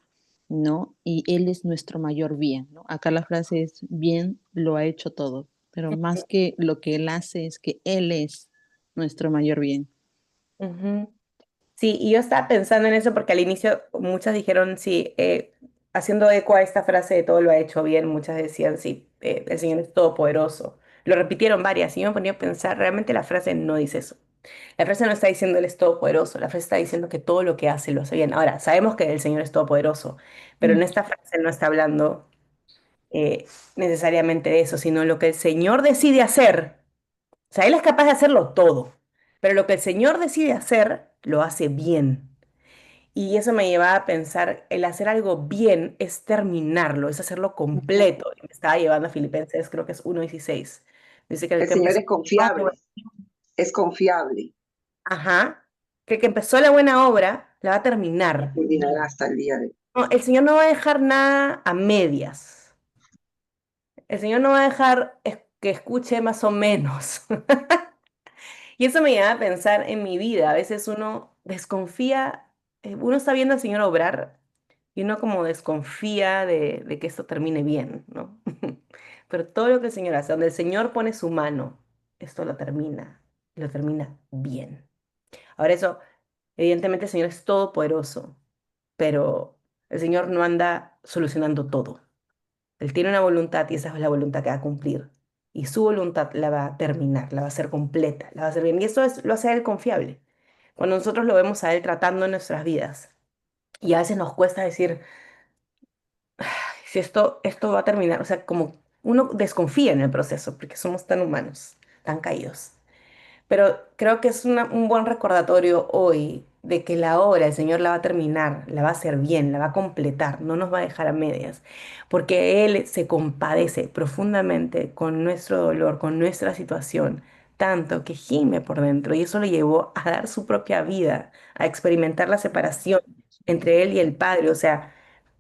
¿no? Y Él es nuestro mayor bien, ¿no? Acá la frase es, bien lo ha hecho todo, pero más que lo que Él hace es que Él es nuestro mayor bien. Ujú. Sí, y yo estaba pensando en eso porque al inicio muchas dijeron, sí, haciendo eco a esta frase de todo lo ha hecho bien, muchas decían, sí, el Señor es todopoderoso. Lo repitieron varias y yo me ponía a pensar, realmente la frase no dice eso. La frase no está diciendo Él es todopoderoso, la frase está diciendo que todo lo que hace lo hace bien. Ahora, sabemos que el Señor es todopoderoso, pero en Mm. esta frase no está hablando eh, necesariamente de eso, sino lo que el Señor decide hacer. O sea, Él es capaz de hacerlo todo, pero lo que el Señor decide hacer, lo hace bien. Y eso me llevaba a pensar, el hacer algo bien es terminarlo, es hacerlo completo. Y me estaba llevando a Filipenses, creo que es 1:16. Dice que el El que Señor empezó es confiable, es confiable. ajá, que el que empezó la buena obra, la va a terminar. Culminará hasta el día de No, el Señor no va a dejar nada a medias. El Señor no va a dejar que escuche más o menos. Y eso me lleva a pensar en mi vida. A veces uno desconfía, uno está viendo al Señor obrar y uno como desconfía de que esto termine bien, ¿no? Pero todo lo que el Señor hace, donde el Señor pone su mano, esto lo termina bien. Ahora eso, evidentemente el Señor es todopoderoso, pero el Señor no anda solucionando todo. Él tiene una voluntad y esa es la voluntad que va a cumplir. Y su voluntad la va a terminar, la va a hacer completa, la va a hacer bien. Y eso es, lo hace a Él confiable. Cuando nosotros lo vemos a Él tratando en nuestras vidas, y a veces nos cuesta decir, si esto va a terminar, o sea, como uno desconfía en el proceso, porque somos tan humanos, tan caídos. Pero creo que es un buen recordatorio hoy de que la obra el Señor la va a terminar, la va a hacer bien, la va a completar, no nos va a dejar a medias, porque Él se compadece profundamente con nuestro dolor, con nuestra situación, tanto que gime por dentro y eso lo llevó a dar su propia vida, a experimentar la separación entre Él y el Padre, o sea,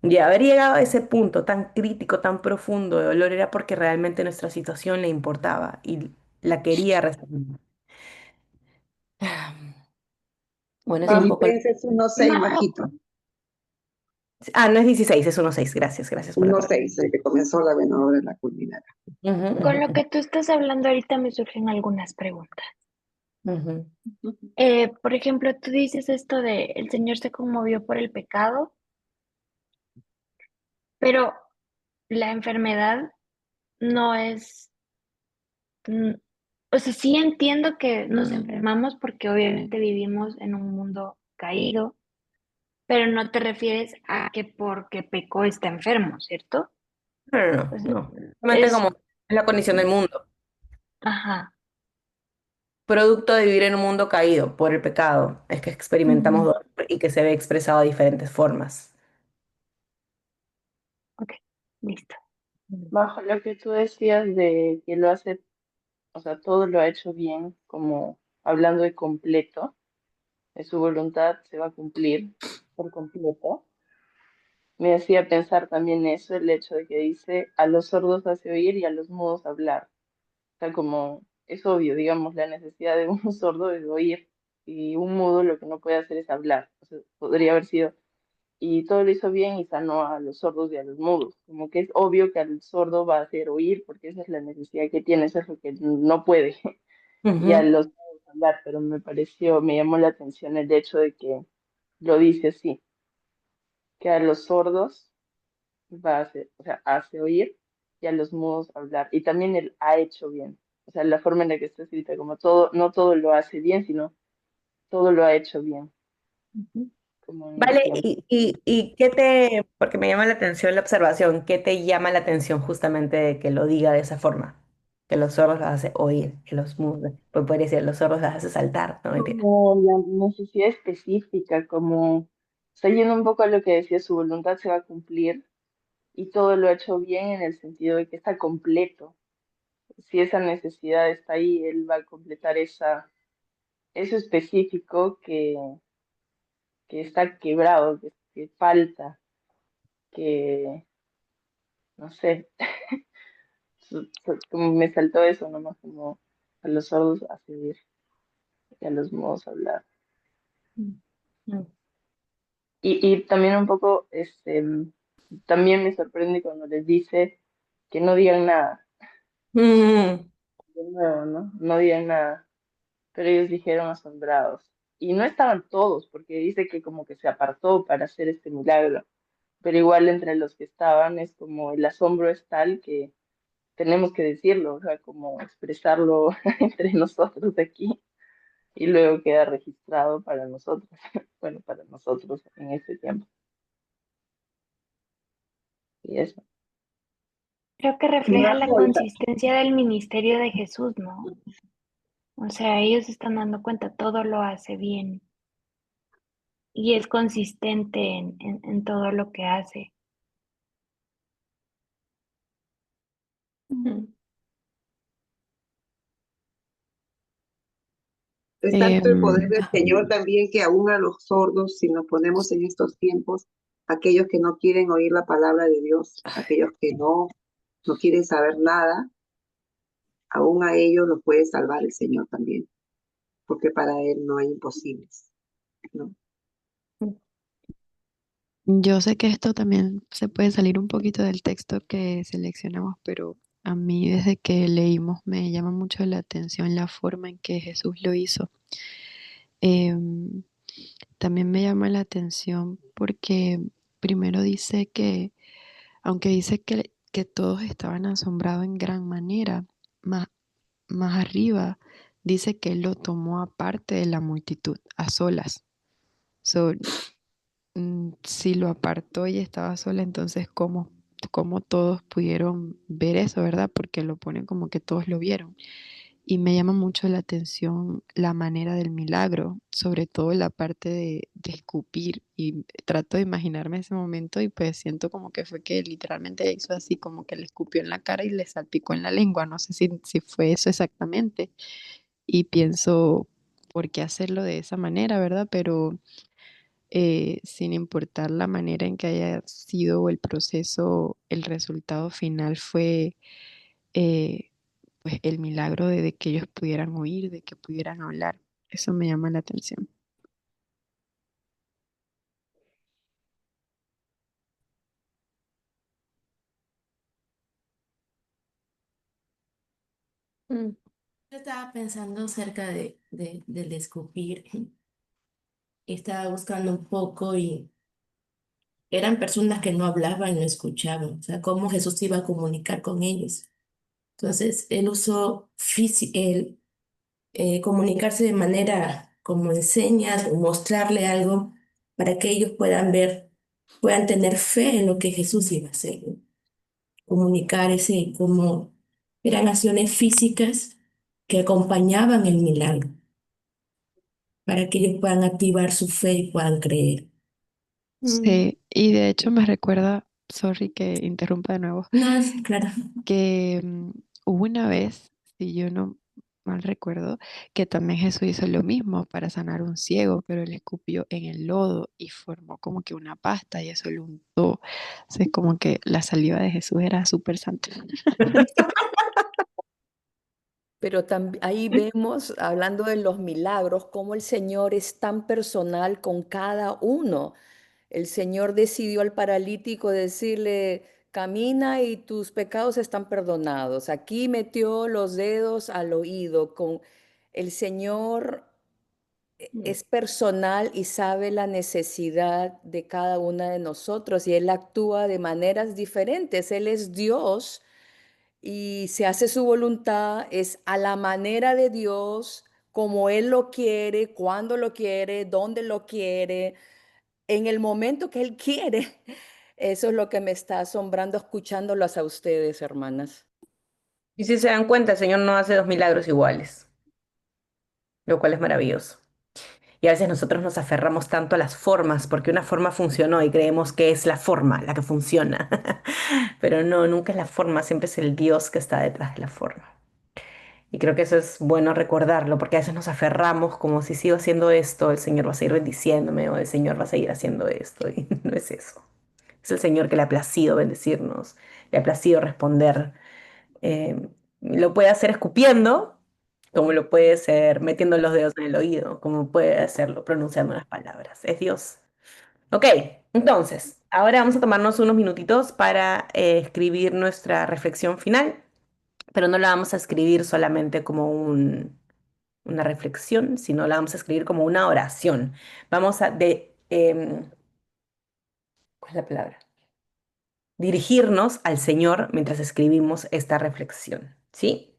y haber llegado a ese punto tan crítico, tan profundo de dolor era porque realmente nuestra situación le importaba y la quería resolver. Bueno, eso es un poco... Filipenses 1:6, Majo, bajito. Ah, no es 16, es 1:6. Gracias, gracias por acordar. 1:6, el que comenzó la buena obra la culminará. Ujú, con lo ujú, que tú estás hablando ahorita me surgen algunas preguntas. ujú. Por ejemplo, tú dices esto de el Señor se conmovió por el pecado, pero la enfermedad no es, mm, o sea, sí entiendo que nos enfermamos porque obviamente vivimos en un mundo caído, pero no te refieres a que porque pecó está enfermo, ¿cierto? No, no, no, O sea, no. Solamente es, como es la condición del mundo, ajá. producto de vivir en un mundo caído por el pecado, es que experimentamos Ujú. dolor y que se ve expresado de diferentes formas. Ok, listo. Bajo lo que tú decías de que lo hace, o sea, todo lo ha hecho bien, como hablando de completo, de su voluntad se va a cumplir por completo. Me hacía pensar también eso, el hecho de que dice, a los sordos hace oír y a los mudos hablar. O sea, como es obvio, digamos, la necesidad de un sordo es oír y un mudo lo que no puede hacer es hablar. O sea, podría haber sido, y todo lo hizo bien y sanó a los sordos y a los mudos. Como que es obvio que al sordo va a hacer oír porque esa es la necesidad que tiene, eso es lo que no puede. Y a Ujú, los mudos hablar, pero me llamó la atención el hecho de que lo dice así, que a los sordos va a hacer, o sea, hace oír y a los mudos hablar. Y también él ha hecho bien. O sea, la forma en la que está escrita, como todo, no todo lo hace bien, sino todo lo ha hecho bien, ujú. como en el Vale, tiempo. y qué te, porque me llama la atención la observación, ¿qué te llama la atención justamente de que lo diga de esa forma? Que los sordos los hace oír, que los mudos, pues podría decir, los sordos los hace saltar, no mentira. Como la necesidad específica, como está yendo un poco a lo que decía, su voluntad se va a cumplir y todo lo ha hecho bien en el sentido de que está completo. Si esa necesidad está ahí, él va a completar eso específico que está quebrado, que falta, que no sé, como me saltó eso nomás, como a los sordos a seguir y a los mudos a hablar. Mm. Y también un poco, también me sorprende cuando les dice que no digan nada, Mm. de nuevo, ¿no? No digan nada, pero ellos dijeron asombrados. Y no estaban todos, porque dice que como que se apartó para hacer este milagro, pero igual entre los que estaban es como el asombro es tal que tenemos que decirlo, o sea, como expresarlo entre nosotros aquí y luego queda registrado para nosotros, bueno, para nosotros en este tiempo. Y eso. Creo que refleja la consistencia del ministerio de Jesús, ¿no? O sea, ellos se están dando cuenta, todo lo hace bien y es consistente en todo lo que hace. Ujú. Es tanto el poder del Ah, Señor también que aún a los sordos, si nos ponemos en estos tiempos, aquellos que no quieren oír la palabra de Dios, aquellos que no quieren saber nada, aún a ellos los puede salvar el Señor también, porque para Él no hay imposibles, ¿no? yo sé que esto también se puede salir un poquito del texto que seleccionamos, pero a mí desde que leímos me llama mucho la atención la forma en que Jesús lo hizo. Em, También me llama la atención porque primero dice que, aunque dice que todos estaban asombrados en gran manera, más, más arriba dice que él lo tomó aparte de la multitud, a solas. So, si lo apartó y estaba sola, entonces cómo todos pudieron ver eso, ¿verdad? Porque lo ponen como que todos lo vieron. y me llama mucho la atención la manera del milagro, sobre todo la parte de escupir. Y trato de imaginarme ese momento y pues siento como que fue que literalmente hizo así, como que le escupió en la cara y le salpicó en la lengua. No sé si fue eso exactamente. Y pienso, ¿por qué hacerlo de esa manera, verdad? Pero sin importar la manera en que haya sido el proceso, el resultado final fue eh, pues el milagro de que ellos pudieran oír, de que pudieran hablar. Eso me llama la atención. Mm. Yo estaba pensando acerca del escupir. Estaba buscando un poco y eran personas que no hablaban, no escuchaban. O sea, cómo Jesús iba a comunicar con ellos. Entonces, él usó el comunicarse de manera como enseñas, o mostrarle algo para que ellos puedan ver, puedan tener fe en lo que Jesús iba a hacer, ¿no? Comunicar ese como eran acciones físicas que acompañaban el milagro para que ellos puedan activar su fe y puedan creer. Mm. Sí, y de hecho me recuerda, sorry que interrumpa de nuevo, No, es claro. que hubo una vez, si yo no mal recuerdo, que también Jesús hizo lo mismo para sanar un ciego, pero él escupió en el lodo y formó como que una pasta y eso lo untó. O sea, es como que la saliva de Jesús era súper santa. Pero ahí vemos, hablando de los milagros, cómo el Señor es tan personal con cada uno. El Señor decidió al paralítico decirle, camina y tus pecados están perdonados. Aquí metió los dedos al oído. El Señor es personal y sabe la necesidad de cada una de nosotros y Él actúa de maneras diferentes. Él es Dios y se hace su voluntad, es a la manera de Dios, como Él lo quiere, cuando lo quiere, dónde lo quiere, en el momento que Él quiere. Eso es lo que me está asombrando escuchándolas a ustedes, hermanas. Y si se dan cuenta, el Señor no hace dos milagros iguales, lo cual es maravilloso. Y a veces nosotros nos aferramos tanto a las formas porque una forma funcionó y creemos que es la forma la que funciona. Pero no, nunca es la forma, siempre es el Dios que está detrás de la forma. Y creo que eso es bueno recordarlo porque a veces nos aferramos como si sigo haciendo esto, el Señor va a seguir bendiciéndome o el Señor va a seguir haciendo esto. Y no es eso. Es el Señor que le ha placido bendecirnos, le ha placido responder. Eh, lo puede hacer escupiendo, como lo puede hacer metiendo los dedos en el oído, como puede hacerlo pronunciando las palabras. Es Dios. Ok, entonces, ahora vamos a tomarnos unos minutitos para escribir nuestra reflexión final, pero no la vamos a escribir solamente como una reflexión, sino la vamos a escribir como una oración. Vamos a ¿cuál es la palabra? Dirigirnos al Señor mientras escribimos esta reflexión, ¿sí?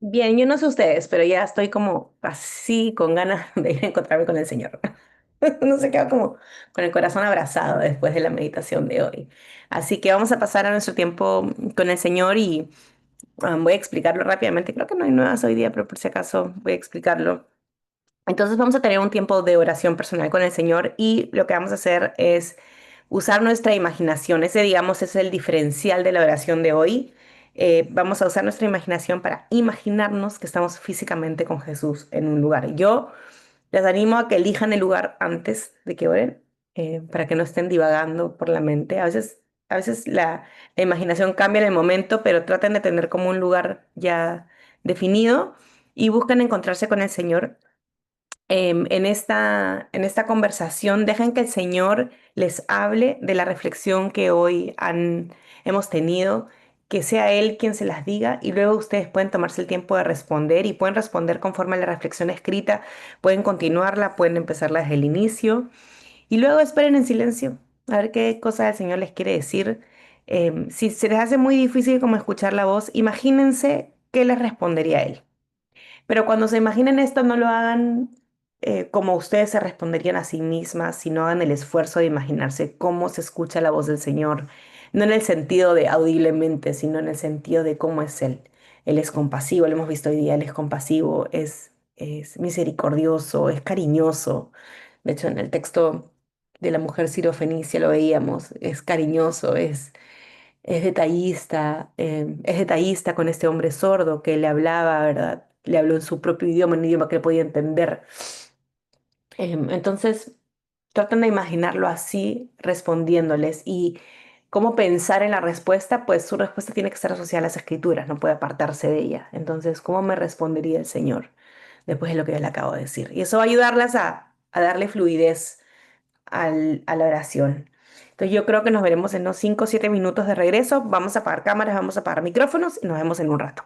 Bien, yo no sé ustedes, pero ya estoy como así con ganas de ir a encontrarme con el Señor. Uno se queda como con el corazón abrazado después de la meditación de hoy. Así que vamos a pasar a nuestro tiempo con el Señor y voy a explicarlo rápidamente. Creo que no hay nuevas hoy día, pero por si acaso voy a explicarlo. Entonces vamos a tener un tiempo de oración personal con el Señor y lo que vamos a hacer es usar nuestra imaginación. Ese, digamos, es el diferencial de la oración de hoy. Vamos a usar nuestra imaginación para imaginarnos que estamos físicamente con Jesús en un lugar. Yo les animo a que elijan el lugar antes de que oren, para que no estén divagando por la mente. A veces la imaginación cambia en el momento, pero traten de tener como un lugar ya definido y busquen encontrarse con el Señor en esta conversación. Dejen que el Señor les hable de la reflexión que hoy hemos tenido, que sea Él quien se las diga y luego ustedes pueden tomarse el tiempo de responder y pueden responder conforme a la reflexión escrita, pueden continuarla, pueden empezarla desde el inicio y luego esperen en silencio a ver qué cosa el Señor les quiere decir. Si se les hace muy difícil como escuchar la voz, imagínense qué les respondería Él. Pero cuando se imaginen esto, no lo hagan como ustedes se responderían a sí mismas, sino hagan el esfuerzo de imaginarse cómo se escucha la voz del Señor, no en el sentido de audiblemente, sino en el sentido de cómo es Él. Él es compasivo, lo hemos visto hoy día, Él es compasivo, es misericordioso, es cariñoso. De hecho, en el texto de la mujer sirofenicia lo veíamos, es cariñoso, es detallista con este hombre sordo que le hablaba, ¿verdad? Le habló en su propio idioma, en un idioma que él podía entender. Entonces, tratan de imaginarlo así, respondiéndoles. Y cómo pensar en la respuesta, pues su respuesta tiene que estar asociada a las escrituras, no puede apartarse de ella. Entonces, ¿cómo me respondería el Señor después de lo que yo le acabo de decir? Y eso va a ayudarlas a darle fluidez a la oración. Entonces yo creo que nos veremos en unos 5 o 7 minutos de regreso. Vamos a apagar cámaras, vamos a apagar micrófonos y nos vemos en un rato.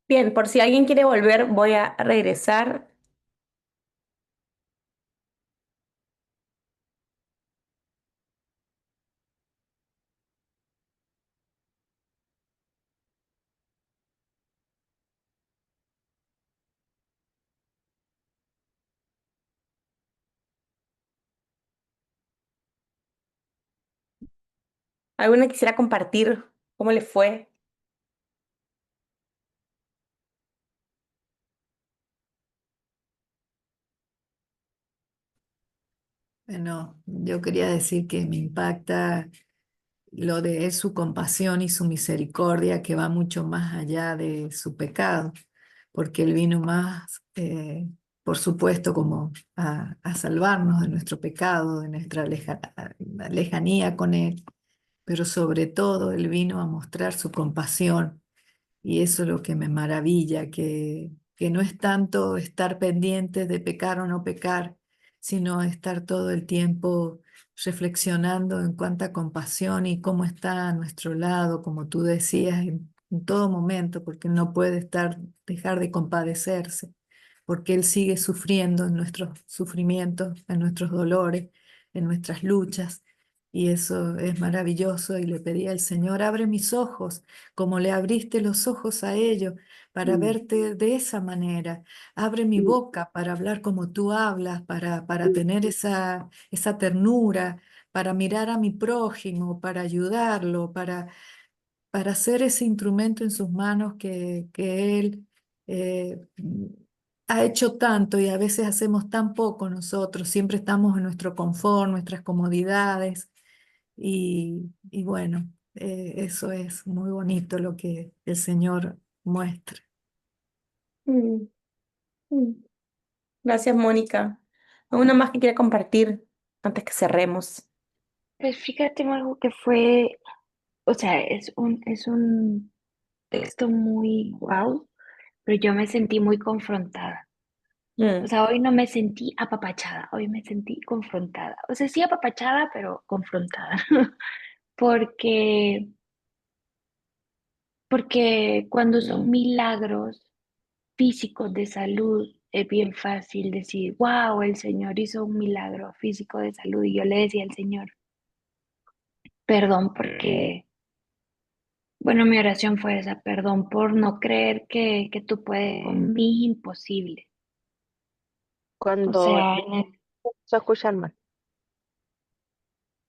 Bien, por si alguien quiere volver, voy a regresar. ¿Alguna quisiera compartir cómo le fue? Bueno, yo quería decir que me impacta lo de su compasión y su misericordia, que va mucho más allá de su pecado, porque Él vino más, por supuesto, como a salvarnos de nuestro pecado, de nuestra lejanía con Él, pero sobre todo Él vino a mostrar su compasión. Y eso es lo que me maravilla, que no es tanto estar pendientes de pecar o no pecar, sino estar todo el tiempo reflexionando en cuánta compasión y cómo está a nuestro lado, como tú decías, en todo momento, porque Él no puede dejar de compadecerse, porque Él sigue sufriendo en nuestros sufrimientos, en nuestros dolores, en nuestras luchas. Y eso es maravilloso y le pedí al Señor, abre mis ojos como le abriste los ojos a ellos para Mm, verte de esa manera. Abre mi mm, boca para hablar como tú hablas, para tener esa ternura, para mirar a mi prójimo, para ayudarlo, para ser ese instrumento en sus manos que Él eh, ha hecho tanto y a veces hacemos tan poco nosotros. Siempre estamos en nuestro confort, nuestras comodidades. Y bueno, eso es muy bonito lo que el Señor muestra. Mm, mm. Gracias, Mónica. ¿Alguna más que quiera compartir antes que cerremos? Pues fíjate, algo que fue, o sea, es un texto muy wow, pero yo me sentí muy confrontada. O Mm, sea, hoy no me sentí apapachada, hoy me sentí confrontada. O sea, sí apapachada, pero confrontada. Porque, porque cuando son milagros físicos de salud, es bien fácil decir, wow, el Señor hizo un milagro físico de salud. Y yo le decía al Señor, perdón porque, bueno, mi oración fue esa, perdón por no creer que tú puedes con mi imposible. O Cuando sea, se escucha mal.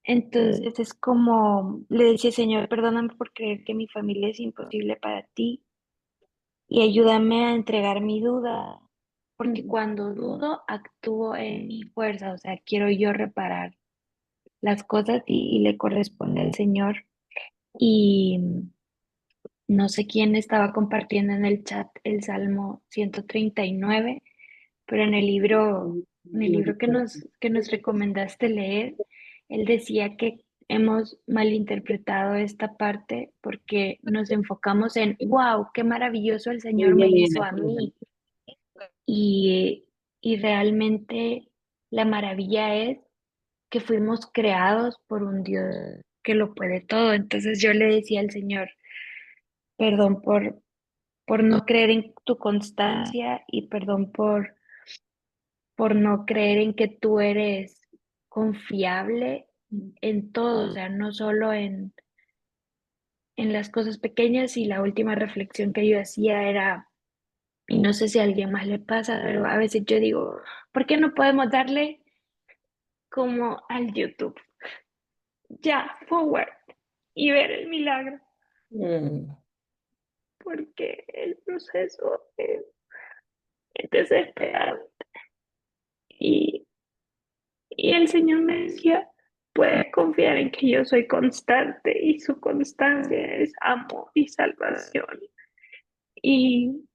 entonces es como, le decía, Señor, perdóname por creer que mi familia es imposible para ti y ayúdame a entregar mi duda, porque cuando dudo, actúo en mi fuerza, o sea, quiero yo reparar las cosas y le corresponde al Señor. Y no sé quién estaba compartiendo en el chat el Salmo 139, pero en el libro que nos recomendaste leer, él decía que hemos malinterpretado esta parte porque nos enfocamos en, wow, qué maravilloso el Señor me hizo a mí. Y, y realmente la maravilla es que fuimos creados por un Dios que lo puede todo. Entonces yo le decía al Señor, perdón por no creer en tu constancia y perdón por no creer en que tú eres confiable en todo, o sea, no solo en las cosas pequeñas. Y la última reflexión que yo hacía era, y no sé si a alguien más le pasa, pero a veces yo digo, ¿por qué no podemos darle como al YouTube? Ya, forward y ver el milagro, mm, porque el proceso es desesperante. Y, y el Señor me decía, puedes confiar en que yo soy constante y su constancia es amor y salvación. Y,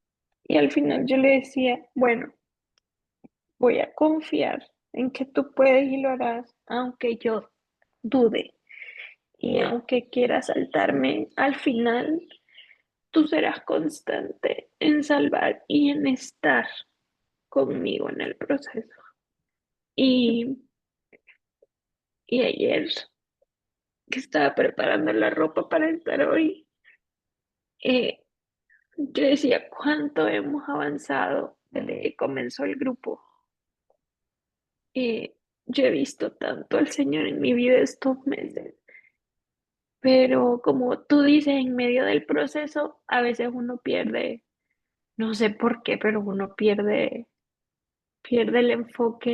y al final yo le decía, bueno, voy a confiar en que tú puedes y lo harás, aunque yo dude y aunque quiera saltarme, al final tú serás constante en salvar y en estar conmigo en el proceso. Y, y ayer que estaba preparando la ropa para estar hoy, eh, Yo decía, ¿cuánto hemos avanzado desde que comenzó el grupo? Yo he visto tanto al Señor en mi vida estos meses, pero como tú dices, en medio del proceso, a veces uno pierde, no sé por qué, pero uno pierde el enfoque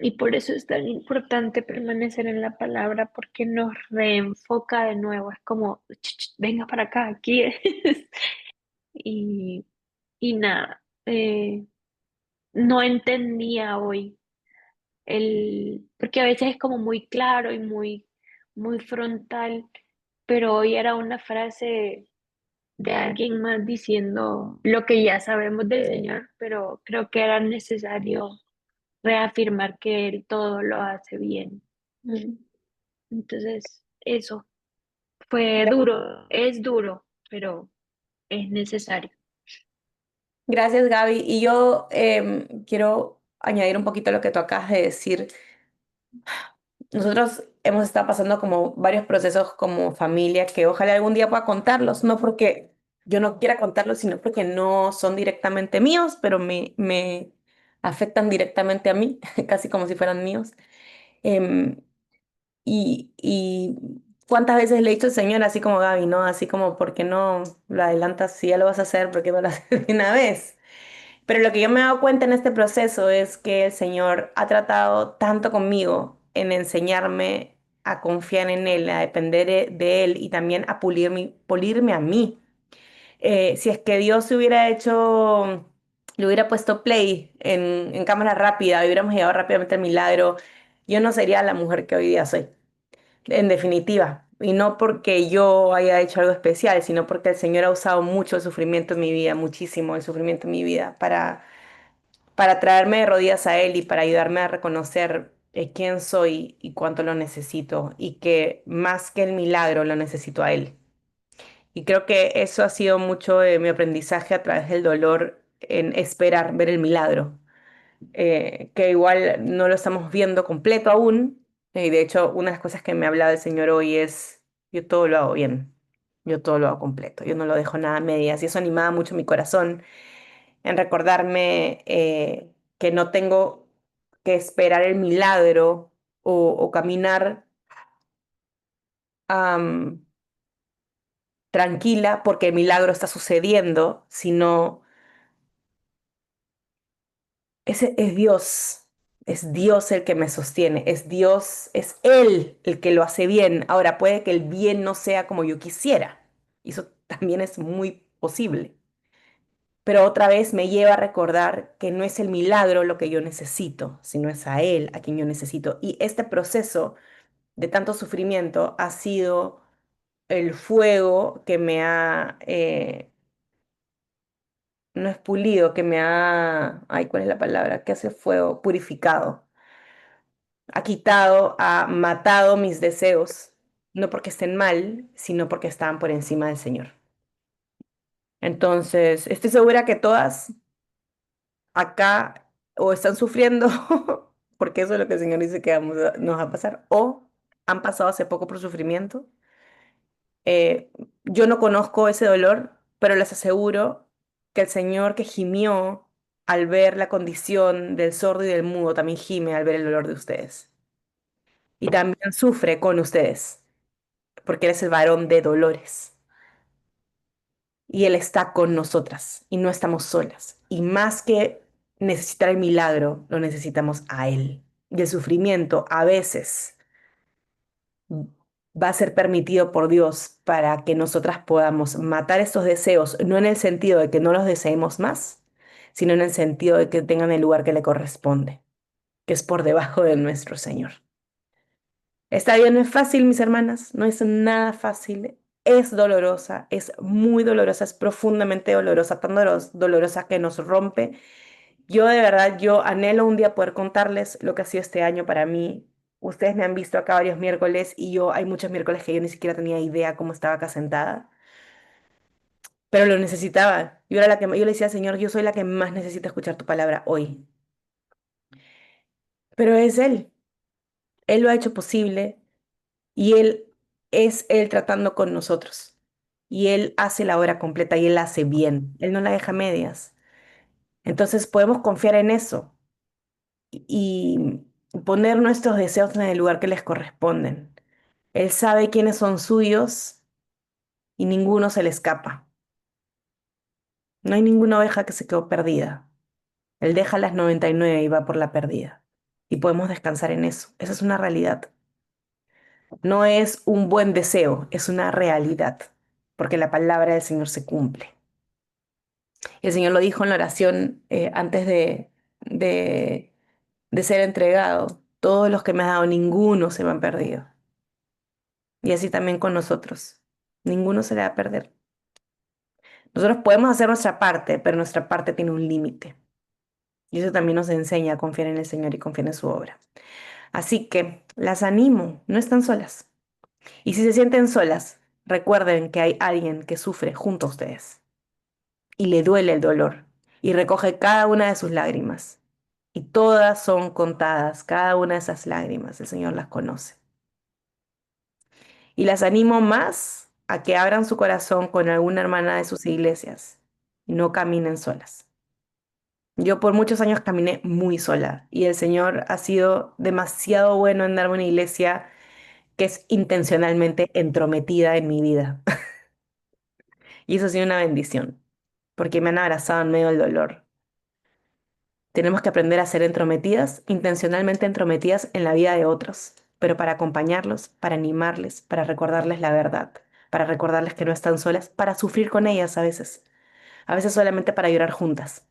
y por eso es tan importante permanecer en la palabra, porque nos reenfoca de nuevo. Es como, venga para acá, aquí es". Y, y nada, no entendía hoy porque a veces es como muy claro y muy frontal, pero hoy era una frase de alguien más diciendo lo que ya sabemos del Señor, pero creo que era necesario reafirmar que Él todo lo hace bien. Entonces, eso fue duro, es duro, pero es necesario. Gracias, Gaby. Y yo quiero añadir un poquito a lo que tú acabas de decir. Nosotros hemos estado pasando como varios procesos como familia que ojalá algún día pueda contarlos, no porque yo no quiera contarlos, sino porque no son directamente míos, pero me afectan directamente a mí, casi como si fueran míos. Em, y cuántas veces le he dicho al Señor, así como Gaby, ¿no? Así como, ¿por qué no lo adelantas si ya lo vas a hacer? ¿Por qué no lo haces de una vez? Pero lo que yo me he dado cuenta en este proceso es que el Señor ha tratado tanto conmigo en enseñarme a confiar en Él, a depender de Él y también a pulirme a mí. Si es que Dios se hubiera hecho, le hubiera puesto play en cámara rápida, hubiéramos llegado rápidamente al milagro, yo no sería la mujer que hoy día soy, en definitiva. Y no porque yo haya hecho algo especial, sino porque el Señor ha usado mucho el sufrimiento en mi vida, muchísimo el sufrimiento en mi vida, para traerme de rodillas a Él y para ayudarme a reconocer quién soy y cuánto lo necesito y que más que el milagro lo necesito a Él. Y creo que eso ha sido mucho de mi aprendizaje a través del dolor en esperar ver el milagro, que igual no lo estamos viendo completo aún. Y de hecho, una de las cosas que me ha hablado el Señor hoy es, yo todo lo hago bien, yo todo lo hago completo, yo no lo dejo nada a medias. Y eso animaba mucho mi corazón en recordarme que no tengo que esperar el milagro o caminar am, tranquila porque el milagro está sucediendo, sino ese es Dios el que me sostiene, es Dios, es Él el que lo hace bien. Ahora puede que el bien no sea como yo quisiera, y eso también es muy posible. Pero otra vez me lleva a recordar que no es el milagro lo que yo necesito, sino es a Él a quien yo necesito. Y este proceso de tanto sufrimiento ha sido el fuego que me ha, no es pulido, que me ha, ay, ¿cuál es la palabra? ¿Qué hace fuego? Purificado. Ha quitado, ha matado mis deseos, no porque estén mal, sino porque estaban por encima del Señor. Entonces, estoy segura que todas acá o están sufriendo, porque eso es lo que el Señor dice que nos va a pasar, o han pasado hace poco por sufrimiento. Eh, yo no conozco ese dolor, pero les aseguro que el Señor que gimió al ver la condición del sordo y del mudo también gime al ver el dolor de ustedes. Y también sufre con ustedes, porque Él es el varón de dolores. Y Él está con nosotras y no estamos solas. Y más que necesitar el milagro, lo necesitamos a Él. Y el sufrimiento a veces va a ser permitido por Dios para que nosotras podamos matar estos deseos, no en el sentido de que no los deseemos más, sino en el sentido de que tengan el lugar que le corresponde, que es por debajo de nuestro Señor. Esta vida no es fácil, mis hermanas, no es nada fácil. Es dolorosa, es muy dolorosa, es profundamente dolorosa, tan dolorosa que nos rompe. Yo de verdad, yo anhelo un día poder contarles lo que ha sido este año para mí. Ustedes me han visto acá varios miércoles y yo hay muchos miércoles que yo ni siquiera tenía idea cómo estaba acá sentada, pero lo necesitaba. Yo era la que, yo le decía, Señor, yo soy la que más necesita escuchar tu palabra hoy. Pero es Él lo ha hecho posible y Él es Él tratando con nosotros. y Él hace la obra completa y Él la hace bien. Él no la deja a medias. Entonces podemos confiar en eso y poner nuestros deseos en el lugar que les corresponden. Él sabe quiénes son suyos y ninguno se le escapa. No hay ninguna oveja que se quedó perdida. Él deja las 99 y va por la perdida. Y podemos descansar en eso. Esa es una realidad. No es un buen deseo, es una realidad, porque la palabra del Señor se cumple. El Señor lo dijo en la oración antes de, de ser entregado. Todos los que me has dado, ninguno se me han perdido. Y así también con nosotros. Ninguno se le va a perder. Nosotros podemos hacer nuestra parte, pero nuestra parte tiene un límite. Y eso también nos enseña a confiar en el Señor y confiar en su obra. Así que las animo, no están solas. Y si se sienten solas, recuerden que hay alguien que sufre junto a ustedes y le duele el dolor y recoge cada una de sus lágrimas. Y todas son contadas, cada una de esas lágrimas, el Señor las conoce. Y las animo más a que abran su corazón con alguna hermana de sus iglesias y no caminen solas. Yo por muchos años caminé muy sola y el Señor ha sido demasiado bueno en darme una iglesia que es intencionalmente entrometida en mi vida. Y eso ha sido una bendición, porque me han abrazado en medio del dolor. Tenemos que aprender a ser entrometidas, intencionalmente entrometidas en la vida de otros, pero para acompañarlos, para animarles, para recordarles la verdad, para recordarles que no están solas, para sufrir con ellas a veces solamente para llorar juntas.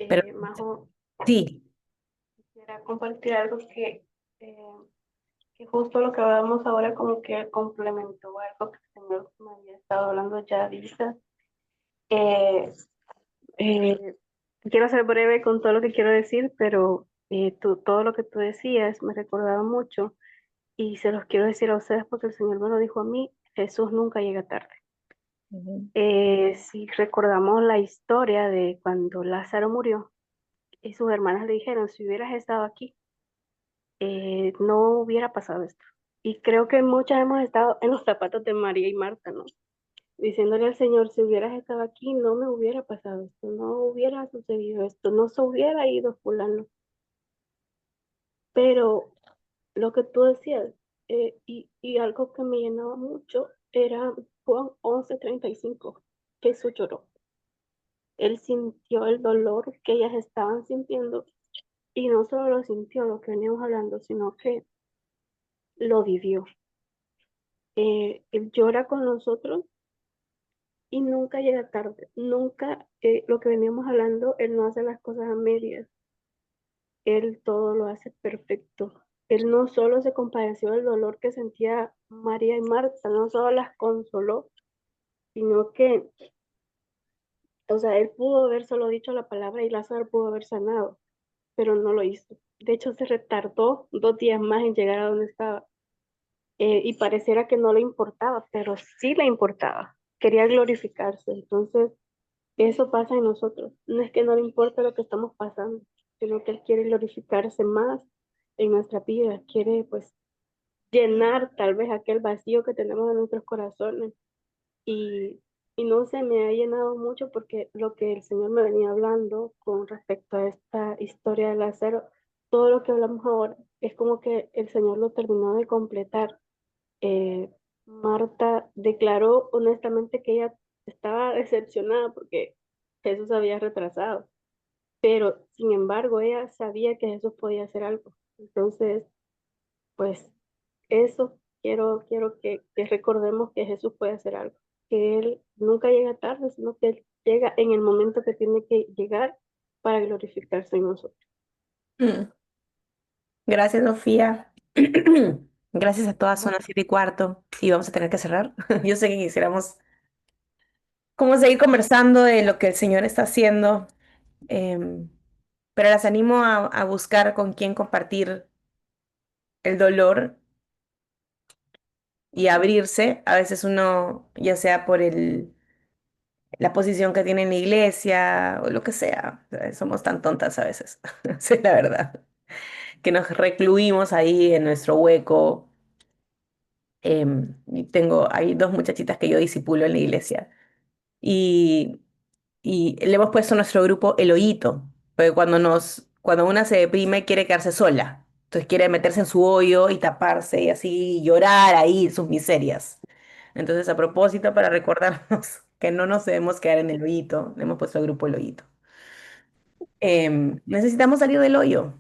Pero Majo, sí, quisiera compartir algo eh, que justo lo que hablábamos ahora como que complementó algo que el Señor me había estado hablando ya ahorita. Eh, eh, quiero ser breve con todo lo que quiero decir, pero todo lo que tú decías me recordaba mucho y se los quiero decir a ustedes porque el Señor me lo dijo a mí, Jesús nunca llega tarde. Si recordamos la historia de cuando Lázaro murió y sus hermanas le dijeron, si hubieras estado aquí, no hubiera pasado esto. Y creo que muchas hemos estado en los zapatos de María y Marta, ¿no? Diciéndole al Señor, si hubieras estado aquí, no me hubiera pasado esto, no hubiera sucedido esto, no se hubiera ido fulano. Pero lo que tú decías, y algo que me llenaba mucho, era Juan 11:35. Jesús lloró. Él sintió el dolor que ellas estaban sintiendo, y no solo lo sintió, lo que veníamos hablando, sino que lo vivió. Él llora con nosotros y nunca llega tarde, nunca, lo que veníamos hablando, él no hace las cosas a medias, él todo lo hace perfecto. Él no solo se compadeció del dolor que sentía María y Marta, no solo las consoló, sino que, o sea, él pudo haber solo dicho la palabra y Lázaro pudo haber sanado, pero no lo hizo. De hecho, se retardó 2 días más en llegar a donde estaba. Y pareciera que no le importaba, pero sí le importaba. Quería glorificarse. Entonces, eso pasa en nosotros. No es que no le importe lo que estamos pasando, sino que Él quiere glorificarse más en nuestra vida. Quiere, pues, llenar tal vez aquel vacío que tenemos en nuestros corazones. Y, y no se me ha llenado mucho porque lo que el Señor me venía hablando con respecto a esta historia de Lázaro, todo lo que hablamos ahora, es como que el Señor lo terminó de completar. Marta declaró honestamente que ella estaba decepcionada porque Jesús había retrasado, pero sin embargo ella sabía que Jesús podía hacer algo. Entonces, pues eso quiero que recordemos que Jesús puede hacer algo, que Él nunca llega tarde, sino que Él llega en el momento que tiene que llegar para glorificarse en nosotros. mm, gracias, Sofía. Gracias a todas, son las 7:15 y vamos a tener que cerrar. Yo sé que quisiéramos como seguir conversando de lo que el Señor está haciendo, em, pero las animo a buscar con quién compartir el dolor y abrirse. A veces uno, ya sea por la posición que tiene en la iglesia o lo que sea, somos tan tontas a veces, sí, la verdad, que nos recluimos ahí en nuestro hueco Hay dos muchachitas que yo disipulo en la iglesia. Y, y le hemos puesto a nuestro grupo el hoyito, porque cuando una se deprime quiere quedarse sola. Entonces quiere meterse en su hoyo y taparse y así llorar ahí sus miserias. Entonces, a propósito, para recordarnos que no nos debemos quedar en el hoyito, le hemos puesto al grupo el hoyito. Necesitamos salir del hoyo.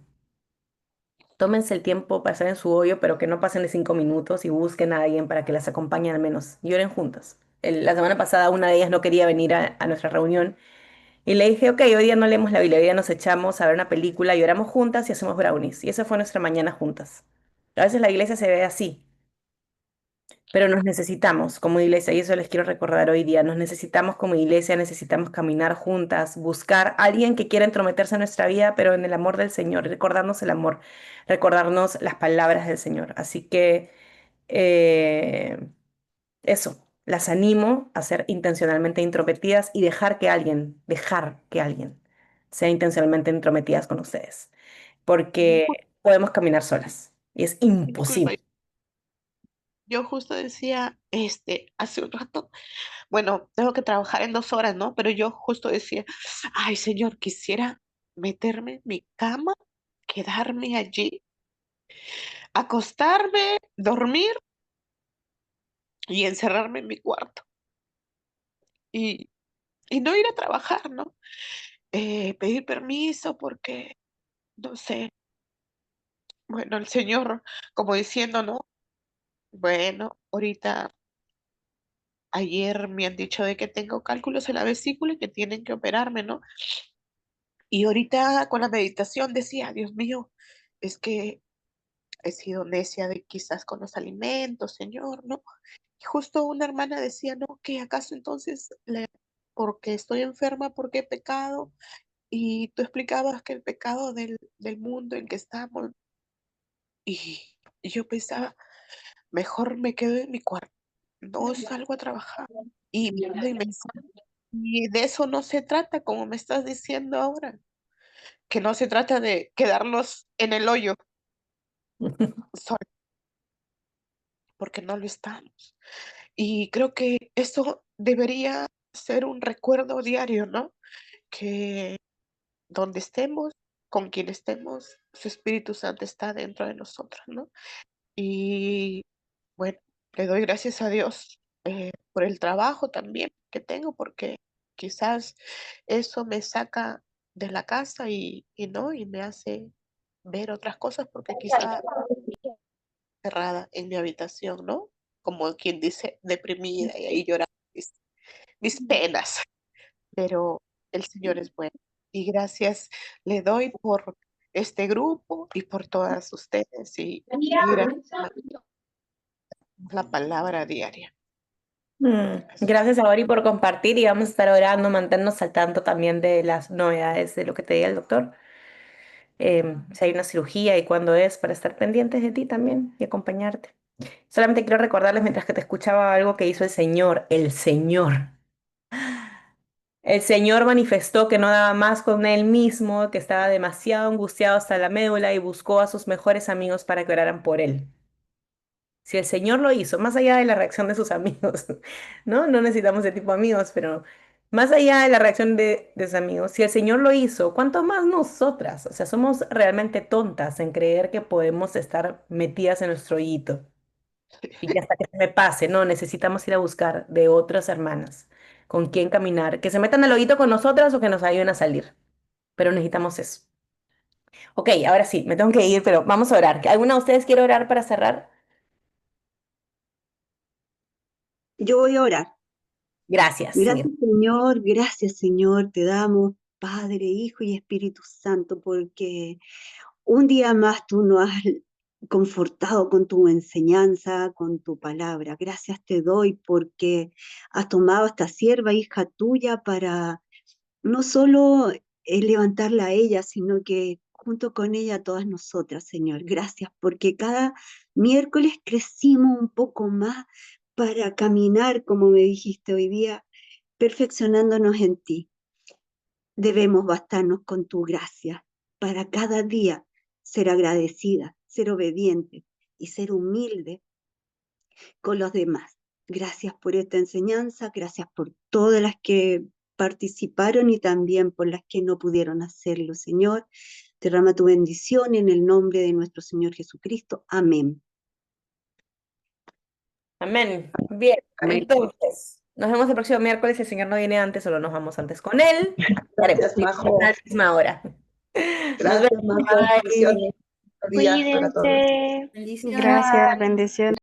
Tómense el tiempo para estar en su hoyo, pero que no pasen de 5 minutos y busquen a alguien para que las acompañe al menos. Lloren juntas. La semana pasada una de ellas no quería venir a nuestra reunión y le dije, ok, hoy día no leemos la Biblia, hoy día nos echamos a ver una película, lloramos juntas y hacemos brownies. Y esa fue nuestra mañana juntas. A veces la iglesia se ve así, pero nos necesitamos como iglesia, y eso les quiero recordar hoy día, nos necesitamos como iglesia, necesitamos caminar juntas, buscar a alguien que quiera entrometerse en nuestra vida, pero en el amor del Señor, recordarnos el amor, recordarnos las palabras del Señor. Así que eh, eso, las animo a ser intencionalmente intrometidas y dejar que alguien sea intencionalmente intrometidas con ustedes, porque podemos caminar solas y es Disculpa, imposible. yo justo decía, hace un rato, bueno, tengo que trabajar en 2 horas, ¿no? Pero yo justo decía, ay, Señor, quisiera meterme en mi cama, quedarme allí, acostarme, dormir y encerrarme en mi cuarto y, y no ir a trabajar, ¿no? Pedir permiso porque, no sé, bueno, el Señor como diciendo, ¿no? Bueno, ahorita, ayer me han dicho de que tengo cálculos en la vesícula y que tienen que operarme, ¿no? Y ahorita con la meditación decía, Dios mío, es que he sido necia de quizás con los alimentos, Señor, ¿no? Y justo una hermana decía, no, que acaso entonces, porque estoy enferma, porque he pecado, y tú explicabas que el pecado del mundo en que estamos, y yo pensaba, mejor me quedo en mi cuarto, no salgo a trabajar, y viendo y pensando, y de eso no se trata, como me estás diciendo ahora, que no se trata de quedarnos en el hoyo, solo porque no lo estamos. Y creo que eso debería ser un recuerdo diario, ¿no? Que donde estemos, con quien estemos, su Espíritu Santo está dentro de nosotros, ¿no? Y bueno, le doy gracias a Dios por el trabajo también que tengo, porque quizás eso me saca de la casa y no, y me hace ver otras cosas, porque quizás cerrada en mi habitación, ¿no? Como quien dice, deprimida y ahí llorando mis penas, pero el Señor es bueno. Y gracias le doy por este grupo y por todas ustedes y gracias por la palabra diaria. Gracias a Ori por compartir y vamos a estar orando, mantenernos al tanto también de las novedades de lo que te diga el doctor. Si hay una cirugía y cuándo es, para estar pendientes de ti también y acompañarte. Solamente quiero recordarles mientras que te escuchaba algo que hizo el Señor, el Señor. El Señor manifestó que no daba más con él mismo, que estaba demasiado angustiado hasta la médula y buscó a sus mejores amigos para que oraran por él. Si el Señor lo hizo, más allá de la reacción de sus amigos, ¿no? No necesitamos ese tipo de amigos, pero más allá de la reacción de sus amigos, si el Señor lo hizo, ¿cuánto más nosotras? O sea, somos realmente tontas en creer que podemos estar metidas en nuestro hoyito y que hasta que se me pase, no, necesitamos ir a buscar de otras hermanas con quien caminar, que se metan al hoyito con nosotras o que nos ayuden a salir, pero necesitamos eso. Ok, ahora sí, me tengo que ir, pero vamos a orar. ¿Alguna de ustedes quiere orar para cerrar? Yo voy a orar. Gracias, señor. Gracias Señor, te damos Padre, Hijo y Espíritu Santo, porque un día más tú nos has confortado con tu enseñanza, con tu palabra. Gracias te doy porque has tomado a esta sierva, hija tuya, para no solo levantarla a ella, sino que junto con ella a todas nosotras, Señor. Gracias porque cada miércoles crecimos un poco más para caminar, como me dijiste hoy día, perfeccionándonos en ti. Debemos bastarnos con tu gracia para cada día ser agradecida, ser obediente y ser humilde con los demás. Gracias por esta enseñanza, gracias por todas las que participaron y también por las que no pudieron hacerlo, Señor. Derrama tu bendición en el nombre de nuestro Señor Jesucristo. Amén. Amén. Bien, Amén. entonces, nos vemos el próximo miércoles. Si el Señor no viene antes, solo nos vamos antes con Él. Gracias, Majo. A la misma hora. Nos Gracias, vemos. Majo. Bye. Bendiciones. Buen día para todos. Cuídense. Bendiciones. Gracias, bendiciones.